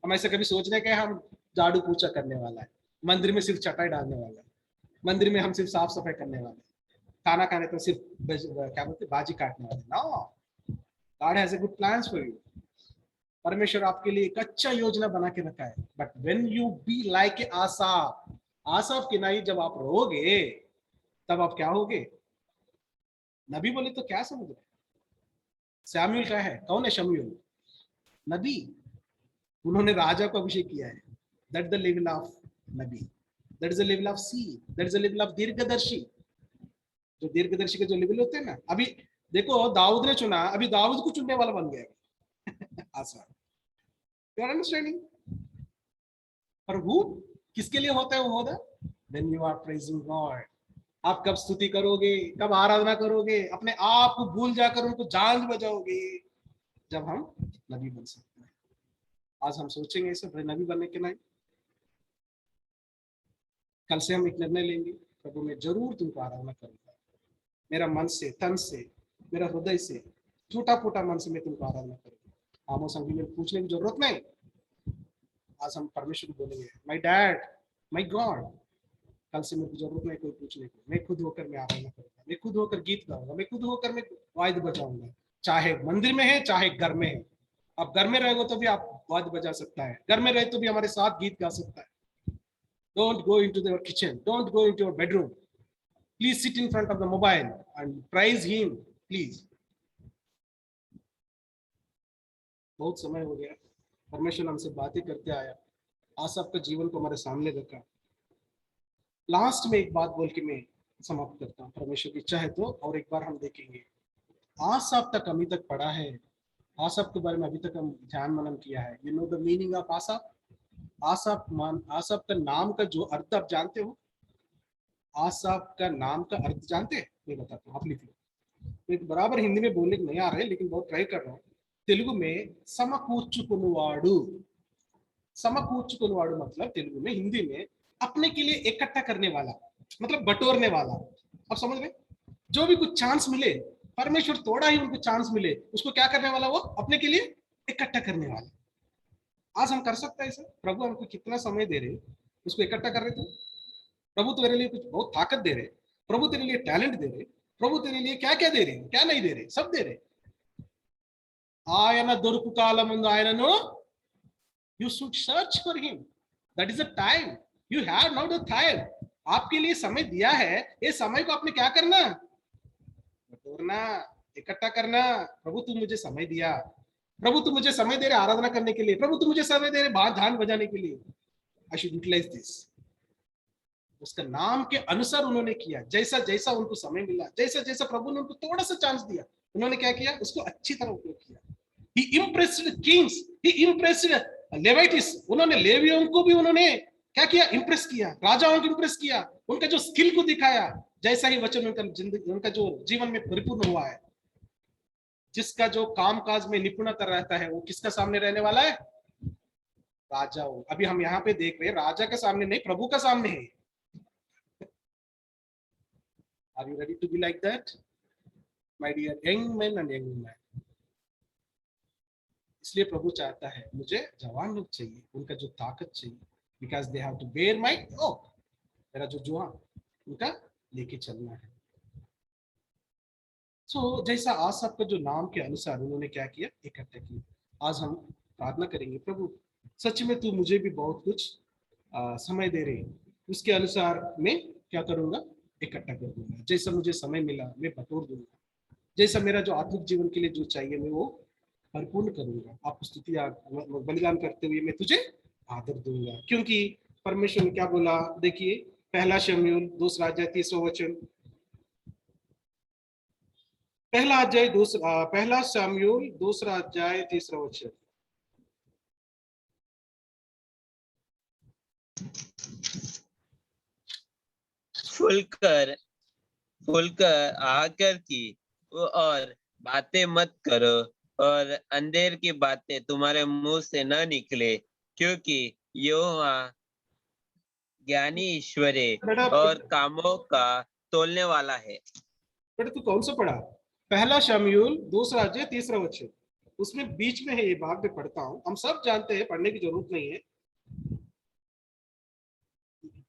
Speaker 1: हम ऐसा कभी सोचने का है हम झाड़ू पोछा करने वाला है, मंदिर में सिर्फ चटाई डालने वाला है, मंदिर में हम सिर्फ साफ सफाई करने वाले, खाना खाने तो सिर्फ क्या बोलते बाजी काटने वाले। No, God has a good plans for you. परमेश्वर आपके लिए एक अच्छा योजना बना के रखा है। But when you be like a Asaph, Asaph की नाई जब आप रहोगे, तब आप क्या होगे? नबी बोले तो क्या समझ रहे? शमूएल क्या है? कौन है शमूएल? नबी। उन्होंने राजा को अभिषेक किया है। दैट द लेवल ऑफ नबी, that is the level of seer, that is the level of दीर्घदर्शी। जो दीर्घदर्शी के जो लेवल होते हैं ना, अभी देखो दाऊद ने चुना, अभी दाऊद को चुनने वाला बन गया आसान। You are understanding? प्रभु किसके लिए होता है वो होता? When you are praising God. आप कब स्तुति करोगे, कब आराधना करोगे, अपने आप को भूल जाकर उनको जान बजाओगे, जब हम नबी बन सकते हैं। आज हम सोचेंगे सब नबी बनने के नहीं। कल से हम एक निर्णय लेंगे, प्रभु मैं जरूर तुमको आराधना करूंगा, मेरा मन से, तन से, मेरा हृदय से, टूटा फूटा मन से मैं तुमको आराधना करूंगा। आमो संगी में पूछने की जरूरत नहीं। आज हम परमेश्वर को बोलेंगे माय डैड, माय गॉड, कल से मेरे को जरूरत नहीं कोई पूछने को, मैं खुद होकर मैं आराधना करूंगा, मैं खुद होकर गीत गाऊंगा, मैं खुद होकर मैं वाद्य बजाऊंगा, चाहे मंदिर में है चाहे घर में है। आप घर में रहोगे तो भी आप वाद्य बजा सकता है, घर में रहे तो भी हमारे साथ गीत गा सकता है। Don't go into your kitchen, don't go into your bedroom, please sit in front of the mobile and praise him please. बहुत समय हो गया, परमेश्वर हमसे बातें करते आया, आज सबका जीवन को हमारे सामने रखा। लास्ट में एक बात बोल के मैं समाप्त करता हूँ, परमेश्वर की इच्छा है तो और एक बार हम देखेंगे। आसाप तक अभी तक पढ़ा है, आसाप के बारे में अभी तक हम ध्यान मनन किया है। You know the meaning of Asaph? Asaph मान, आसाप का नाम का जो अर्थ आप जानते हो? आसाप का नाम का अर्थ जानते हैं? मैं बताता हूँ, आप लिख लो। एक बराबर हिंदी में बोलने को नहीं आ रहा है लेकिन बहुत ट्राई कर रहा हूँ। तेलुगु में समकूर्चुकुनुवाडु, समकूर्चुकुनुवाडु मतलब तेलुगु में, हिंदी में अपने के लिए इकट्ठा करने वाला, मतलब बटोरने वाला। अब समझ में? जो भी कुछ चांस मिले, परमेश्वर थोड़ा ही उनको चांस मिले, उसको क्या करने वाला? वो अपने के लिए इकट्ठा करने वाला। आज हम कर सकते हैं ऐसा? प्रभु हमको कितना समय दे रहे, उसको इकट्ठा कर रहे थे। प्रभु तेरे लिए कुछ बहुत ताकत दे रहे, प्रभु तेरे लिए टैलेंट दे रहे, प्रभु तेरे लिए क्या क्या दे रहे, क्या नहीं दे रहे, सब दे रहे। ఆయన దొరుకు కాలమందు ఆయనను, you should search for him, that is the time, you have now the time, आपके लिए समय दिया है, ये समय को आपने क्या करना? बटोरना, इकट्ठा करना। प्रभु तू मुझे समय दिया, प्रभु तू मुझे समय दे रहे आराधना करने के लिए, प्रभु तू मुझे समय दे रहे बात ध्यान बजाने के लिए, आई शुड यूटिलाइज दिस। उसका नाम के अनुसार उन्होंने किया, जैसा जैसा उनको समय मिला, जैसा जैसा प्रभु ने उनको थोड़ा सा चांस दिया, उन्होंने क्या किया? उसको अच्छी तरह उपयोग किया। He impressed kings, he impressed Levites, उन्होंने लेवियों को भी उन्होंने क्या किया? इंप्रेस किया, राजाओं को इंप्रेस किया, उनका जो स्किल को दिखाया। जैसा ही वचन उनका जिंदगी, उनका जो जीवन में परिपूर्ण हुआ है। जिसका जो कामकाज में निपुणता रहता है वो किसका सामने रहने वाला है? राजाओं। अभी हम यहाँ पे देख रहे हैं राजा के सामने नहीं, प्रभु का सामने है। Are you ready to be like that, my dear young men and young women? इसलिए प्रभु चाहता है मुझे जवान लोग चाहिए, उनका जो ताकत चाहिए, because they have to bear my yoke, मेरा जो जुआ उनका लेके चलना है। सो जैसा आसाप का जो नाम के अनुसार उन्होंने क्या किया? इकट्ठा किया। आज हम प्रार्थना करेंगे, प्रभु सच में तू मुझे भी बहुत कुछ समय दे रही है, उसके अनुसार मैं क्या करूंगा, इकट्ठा कर दूंगा। जैसा मुझे समय मिला मैं बटोर दूंगा, जैसा मेरा जो आत्मिक जीवन के लिए जो चाहिए मैं वो परिपूर्ण करूंगा। आप स्तुति बलिदान करते हुए मैं तुझे आदर दूंगा, क्योंकि परमेश्वर ने क्या बोला, देखिए पहला शमूएल 2 अध्याय 3 वचन, पहला शमूएल 2 अध्याय 3 वचन।
Speaker 2: खुलकर खुलकर आकर की और बातें मत करो, और अंधेर की बातें तुम्हारे मुंह से न निकले, क्योंकि यहोवा ज्ञानी ईश्वर है
Speaker 1: बेटा
Speaker 2: और कामों का तोलने वाला है।
Speaker 1: बेटा तू कौन सा पढ़ा, पहला शमूएल 2 अध्याय 3 वचन, उसमें बीच में है ये भाग में पढ़ता हूँ, हम सब जानते हैं, पढ़ने की जरूरत नहीं है।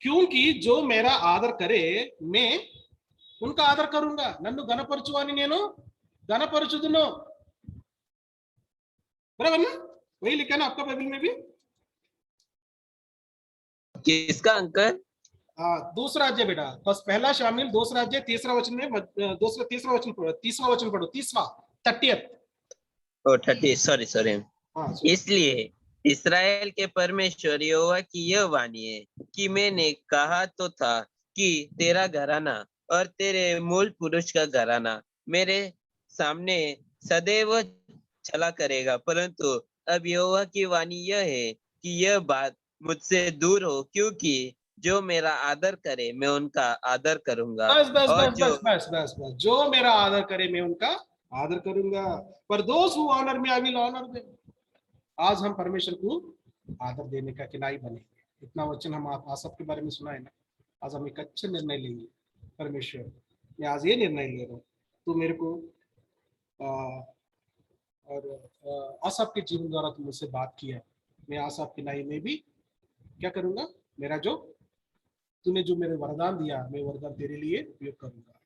Speaker 1: क्योंकि जो मेरा आदर करे मैं उनका आदर करूंगा, నన్ను గణపరచువాని నేను గణపరచుదును। बराबर ना, वही लिखा ना आपका बाइबल में भी।
Speaker 2: किसका अंकल?
Speaker 1: दूसरा अध्याय बेटा, बस पहला शामिल 2 अध्याय 3 वचन में, दूसरा 3 वचन पढ़ो, 30वां वचन पढ़ो, 30वां 30th।
Speaker 2: ओ 30, सॉरी सॉरी।
Speaker 1: हाँ
Speaker 2: इसलिए इस्राएल के परमेश्वर यहोवा की यह वाणी है कि मैंने कहा तो था कि तेरा घराना और तेरे मूल पुरुष का घराना मेरे सामने सदैव चला करेगा, परंतु अब यहोवा की वाणी यह है कि यह बात मुझसे दूर हो, क्योंकि जो मेरा आदर करे मैं उनका आदर करूंगा,
Speaker 1: बस बस
Speaker 2: और
Speaker 1: बस बस बस बस बस, जो मेरा आदर करे मैं उनका आदर करूंगा, पर दोस्त हु ऑनर में आई विल ऑनर देम। आज हम परमेश्वर को आदर देने का किनाई बनेंगे। इतना वचन हम आप आसप के बारे में सुना है ना, आज हम एक अच्छे निर्णय लेंगे। परमेश्वर मैं आज ये निर्णय ले रहा हूँ, तू मेरे को और आसप के जीवन द्वारा तू मुझसे बात किया, मैं आसप की नाई में भी क्या करूंगा, मेरा जो तूने जो मेरे वरदान दिया मैं वरदान तेरे लिए उपयोग करूंगा।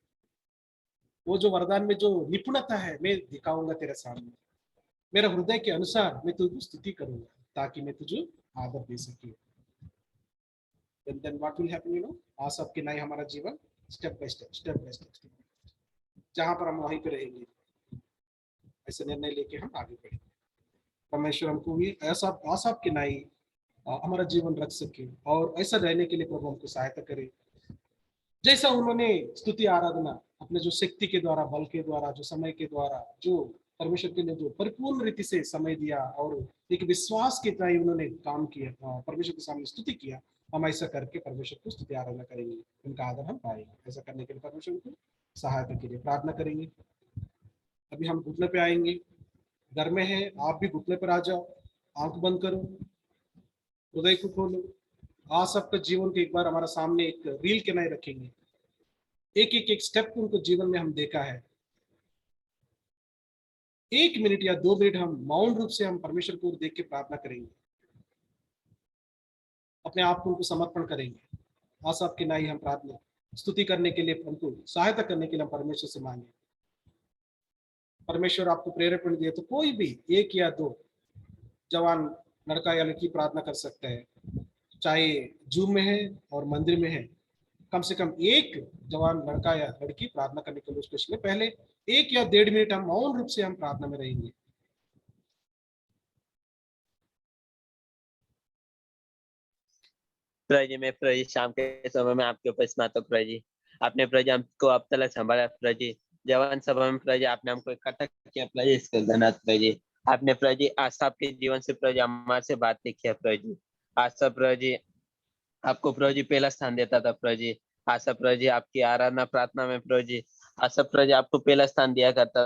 Speaker 1: वो जो वरदान में जो निपुणता है मैं दिखाऊंगा तेरे सामने, मेरा हृदय के अनुसार मैं तुझे स्तुति करूंगा, ताकि मैं तुझे आदर दे सके। then what will happen, you know, आज सबके नए हमारा जीवन स्टेप बाय स्टेप जहां पर हम वहीं पे रहेंगे, ऐसे निर्णय लेके हम आगे बढ़ेंगे। परमेश्वर हमको भी ऐसा आसाप के नए हमारा जीवन रख सके, और ऐसा रहने के लिए प्रभु हमको सहायता करे, जैसा उन्होंने स्तुति आराधना अपने जो शक्ति के द्वारा, बल के द्वारा, जो समय के द्वारा, जो परमेश्वर के लिए जो परिपूर्ण रीति से समय दिया और एक विश्वास के तरह उन्होंने काम किया, परमेश्वर के सामने स्तुति किया, हम ऐसा करके परमेश्वर को स्तुति आराधना करेंगे, उनका आदर हम पाएंगे। ऐसा करने के लिए परमेश्वर को सहायता के लिए प्रार्थना करेंगे। अभी हम घुटने पे आएंगे, घर में है आप भी घुटने पर आ जाओ, आंख बंद करो, हृदय को खोलो। आज सबका जीवन को एक बार हमारा सामने एक रील के नए रखेंगे, एक स्टेप उनको जीवन में हम देखा है। 1 मिनट या 2 मिनट हम मौन रूप से हम परमेश्वर को देख के प्रार्थना करेंगे, अपने आप को उनको समर्पण करेंगे। आज आपके नाई हम प्रार्थना स्तुति करने के लिए, उनको सहायता करने के लिए हम परमेश्वर से मांगे। परमेश्वर आपको प्रेरणा दिए तो कोई भी 1 या 2 जवान लड़का या लड़की प्रार्थना कर सकता है, चाहे जूम में है और मंदिर में है। कम से कम एक जवान लड़का या लड़की प्रार्थना करने के लिए उसके पहले 1 या 1.5 मिनट हम मौन रूप से हम प्रार्थना में रहेंगे।
Speaker 2: प्रभु जी, मैं प्रभु जी शाम के समय में आपके ऊपर स्नातक प्रभु जी, आपने प्रभु जी हमको अब तक संभाला प्रभु जी, जवान सभा में प्रभु जी आपने हमको इकट्ठा किया प्रभु जी, इसके धन्यवाद प्रभु जी। आपने प्रभु जी आज आपके जीवन से प्रभु जी हमारे से बात नहीं किया प्रभु जी। आज सब प्रभु जी आपको प्रभु जी पहला स्थान देता था प्रभु जी। आज सब प्रभु जी आपकी आराधना प्रार्थना में प्रभु जी, आज सब प्रभु जी आपको पहला स्थान दिया करता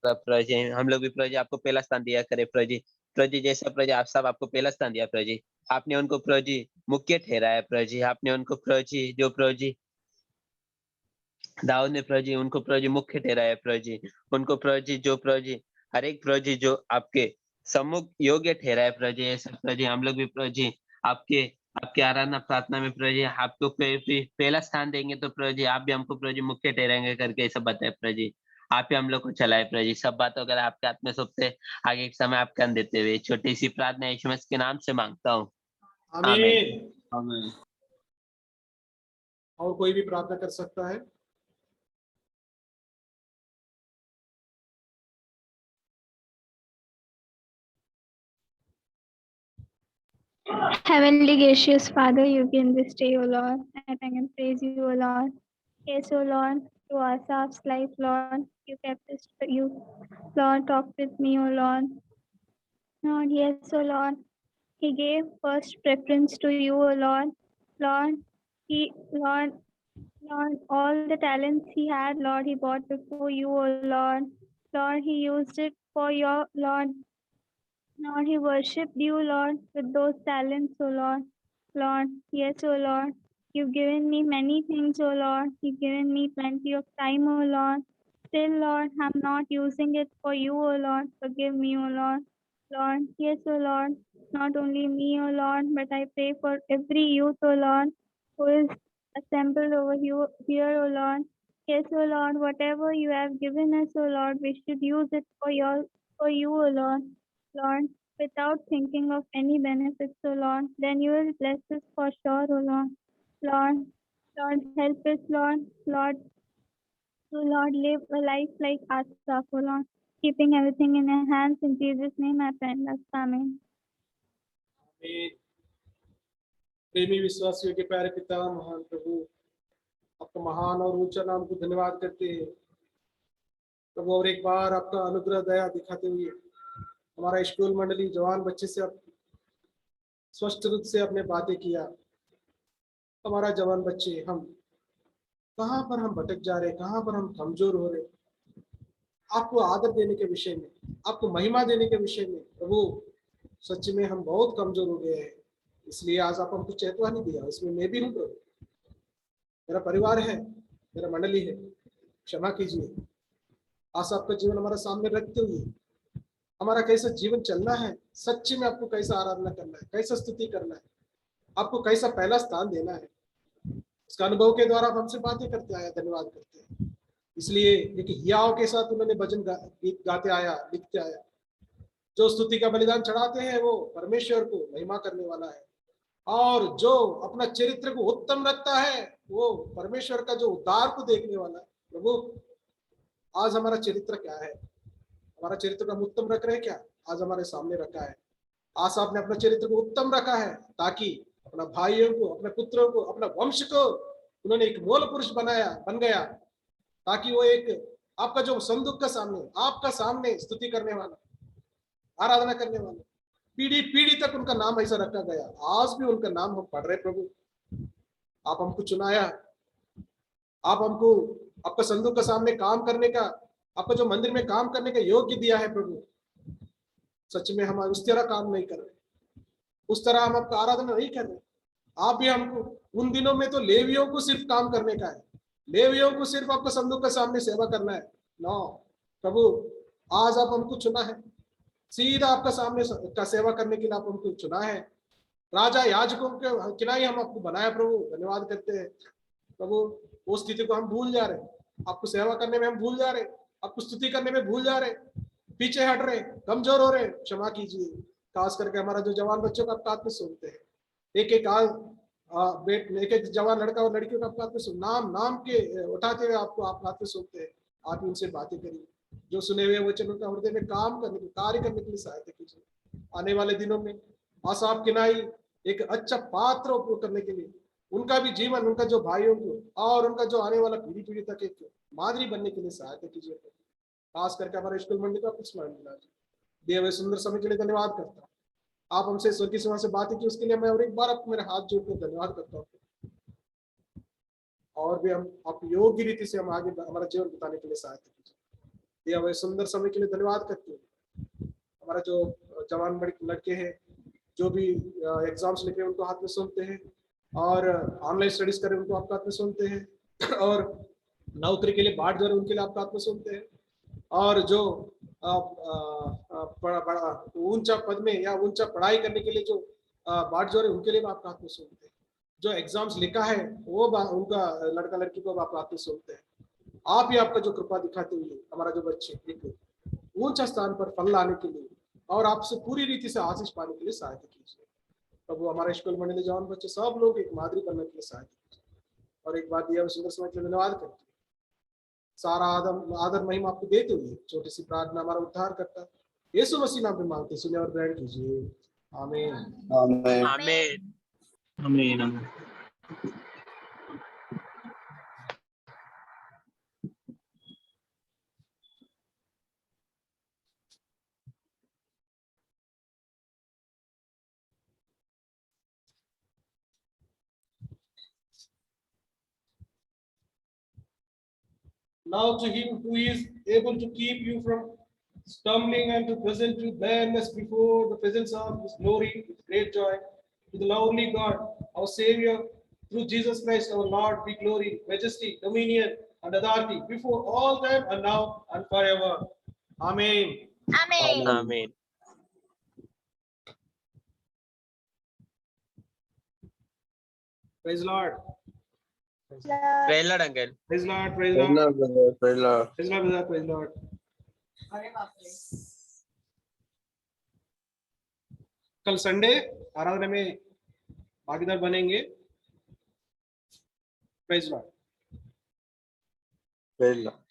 Speaker 2: प्रभु जी। हम लोग भी प्रभु जी आपको पहला स्थान दिया करे प्रभु जी। प्रभु जी जैसा प्रभु जी आप सब आपको पहला स्थान दिया प्रभु जी, आपने उनको प्रभु जी मुख्य ठहराया प्रभु जी। आपने उनको प्रभु जी जो प्रभु जी दाऊद ने प्रभु जी उनको प्रभु जी मुख्य ठहराया प्रभु जी, उनको प्रभु जी जो प्रभु जी हर एक प्रभु जी जो आपके सम्मुख योग्य ठहराया प्रभु जी, ऐसा प्रभु जी हम लोग भी प्रभु जी आपके आपके आराधना प्रार्थना में प्रभु जी आपको पहला स्थान देंगे तो प्रभु जी आप भी हमको प्रभु जी मुख्य ठहराएंगे करके ऐसा बताया प्रभु जी। आप ही हम लोग को चलाए प्रभु जी। सब बातों अगर आपके हाथ में सौंपते आगे के समय आप कर देते हुए छोटी सी प्रार्थना यीशु मसीह के नाम से मांगता हूँ, आमीन।
Speaker 1: आमीन।
Speaker 3: आमीन।
Speaker 1: और कोई भी प्रार्थना कर सकता है।
Speaker 4: Heavenly gracious Father, you give this day, O Lord. I thank and praise you, O Lord. Yes, O Lord, through Asaf's life, Lord, you kept us for you. Lord, talk with me, O Lord. Lord, yes, O Lord. He gave first preference to you, O Lord. Lord, Lord, all the talents he had, Lord, he brought before you, O Lord. Lord, he used it for your Lord. Lord, he worshipped you, Lord, with those talents, O Lord. Lord, yes, O Lord. You've given me many things, O Lord. You've given me plenty of time, O Lord. Still, Lord, I'm not using it for you, O Lord. Forgive me, O Lord. Lord, yes, O Lord. Not only me, O Lord, but I pray for every youth, O Lord, who is assembled over here, O Lord. Yes, O Lord, whatever you have given us, O Lord, we should use it for you, O Lord. Lord, without thinking of any benefits, O Lord, then you will bless us for sure, O Lord. Lord, help us, Lord, to Lord, live a life like Asaph, O Lord, keeping everything in your hands. In Jesus' name I pray. Amen.
Speaker 1: आमीन। प्रेमी विश्वासियों के प्यारे पिता महान प्रभु, आपका महान और ऊंचा नाम को धन्यवाद करते हैं प्रभु। और एक बार आपका अनुग्रह दया दिखाते हुए हमारा स्कूल मंडली जवान बच्चे से आप स्पष्ट रूप से आपने बातें किया। हमारा जवान बच्चे हम कहाँ पर हम भटक जा रहे, कहाँ पर हम कमजोर हो रहे, आपको आदर देने के विषय में, आपको महिमा देने के विषय में प्रभु सच में हम बहुत कमजोर हो गए हैं। इसलिए आज आप हमको चेतावनी दिया, इसमें मैं भी हूँ प्रभु, मेरा परिवार है, मेरा मंडली है, क्षमा कीजिए। आज आपका जीवन हमारे सामने रखते हुए हमारा कैसा जीवन चलना है, सच्चे में आपको कैसा आराधना करना है, कैसा स्तुति करना है, आपको कैसा पहला स्थान देना है, उसका अनुभव के द्वारा आप हमसे बातें करते आया, धन्यवाद करते हैं। इसलिए एक हियाव के साथ उन्होंने भजन गीत गाते आया, लिखते आया। जो स्तुति का बलिदान चढ़ाते हैं वो परमेश्वर को महिमा करने वाला है, और जो अपना चरित्र को उत्तम रखता है वो परमेश्वर का जो उद्धार को देखने वाला है। प्रभु आज हमारा चरित्र क्या है, हमारा चरित्र को हम उत्तम रख रहे हैं क्या? आज हमारे सामने रखा है। आज आपने अपना चरित्र को उत्तम रखा है ताकि अपना भाइयों को, अपने पुत्रों को, अपना वंश को उन्होंने एक मूल पुरुष बन गया, ताकि वो एक आपका जो संदूक का सामने, आपका सामने स्तुति करने वाला, आराधना करने वाला, पीढ़ी पीढ़ी तक उनका नाम ऐसा रखा गया। आज भी उनका नाम हम पढ़ रहे। प्रभु आप हमको चुनाया, आप हमको आपका संदूक का सामने काम करने का, आपका जो मंदिर में काम करने का योग्य दिया है। प्रभु सच में हम उस तरह काम नहीं कर रहे, उस तरह हम आपका आराधना नहीं कर रहे। आप भी हमको, उन दिनों में तो लेवियों को सिर्फ काम करने का है, लेवियों को सिर्फ आपका संदूक के सामने सेवा करना है। नो प्रभु आज आप हमको चुना है, सीधा आपका सामने का सेवा करने के लिए आप हमको चुना है। राजा याजकों के किनाई हम आपको बनाया। प्रभु धन्यवाद करते हैं। प्रभु वो स्थिति को हम भूल जा रहे, आपको सेवा करने में हम भूल जा रहे, आपको स्तुति करने में भूल जा रहे, पीछे हट रहे, कमजोर हो रहे। क्षमा कीजिए। खास करके हमारा जो जवान बच्चों का आपका हाथ में सौंपते हैं, एक एक जवान लड़का और लड़कियों का आपका हाथ में नाम नाम के उठाते हुए आपको आप हाथ में सौंपते हैं। आप उनसे बातें करिए, जो सुने हुए वचन उनका हृदय में काम करने के, कार्य करने के लिए सहायता कीजिए। आने वाले दिनों में आसाफ किनाई एक अच्छा पात्र उपयोग करने के लिए उनका भी जीवन, उनका जो भाइयों को और उनका जो आने वाला पीढ़ी पीढ़ी तक एक मादरी बनने के लिए सहायता कीजिए। खास करके हमारे स्कूल मंडली का स्मरण दिला दिए हुए सुंदर समय के लिए धन्यवाद करता हूँ। आप हमसे स्वर्गीय सीमा से बातें की, उसके लिए मैं और एक बार आपको मेरे हाथ जोड़कर धन्यवाद करता हूँ। और भी हम आप योग्य रीति से हम आगे हमारा जीवन बिताने के लिए सहायता कीजिए। दिया हुए सुंदर समय के लिए धन्यवाद करते हैं। हमारा जो जवान लड़के हैं जो भी एग्जाम्स लिखे उनको हाथ में सौंपते हैं, और ऑनलाइन स्टडीज करें उनको आपका हाथ में सौंपते हैं, और नौकरी के लिए बाट जो रहे उनके लिए आपका हाथ में सौंपते हैं, और जो ऊंचा पद में या ऊंचा पढ़ाई करने के लिए जो बाट जो रहे उनके लिए आपका हाथ में सौंपते हैं। जो एग्जाम्स लिखा है वो उनका लड़का लड़की को आप हाथ में सौंपते हैं। आप ही आपका जो कृपा दिखाते हुए हमारा जो बच्चे एक ऊंचा स्थान पर फल लाने के लिए और आपसे पूरी रीति से आशीष पाने के लिए सहायता कीजिए। प्रभु हमारे स्कूल मंडली जवान बच्चे सब लोग एक मादरी बनने के लिए सहायता कीजिए। और एक बात दिया सुंदर समय के लिए धन्यवाद करते हैं। सारा आदर महिमा आपको देते हुए छोटी सी प्रार्थना हमारा उद्धार करता है यीशु मसीह नाम में मांगते सुने और ग्रहण कीजिए। आमीन।
Speaker 3: आमीन।
Speaker 2: आमीन। आमीन।
Speaker 1: Now to him who is able to keep you from stumbling and to present you blameless before the presence of his glory with great joy, to the lovely God, our Savior, through Jesus Christ our Lord, be glory, majesty, dominion, and authority before all time and now and forever. Amen.
Speaker 3: Amen.
Speaker 2: आमीन।
Speaker 1: Praise Lord.
Speaker 2: Praise Lord uncle.
Speaker 1: Praise Lord. Praise
Speaker 3: Praise
Speaker 1: Lord.
Speaker 3: Lord, brother. Praise Lord.
Speaker 1: Praise Lord, brother. Praise Lord. कल Sunday आराधना में भागीदार बनेंगे। Praise Lord.
Speaker 3: Praise Lord.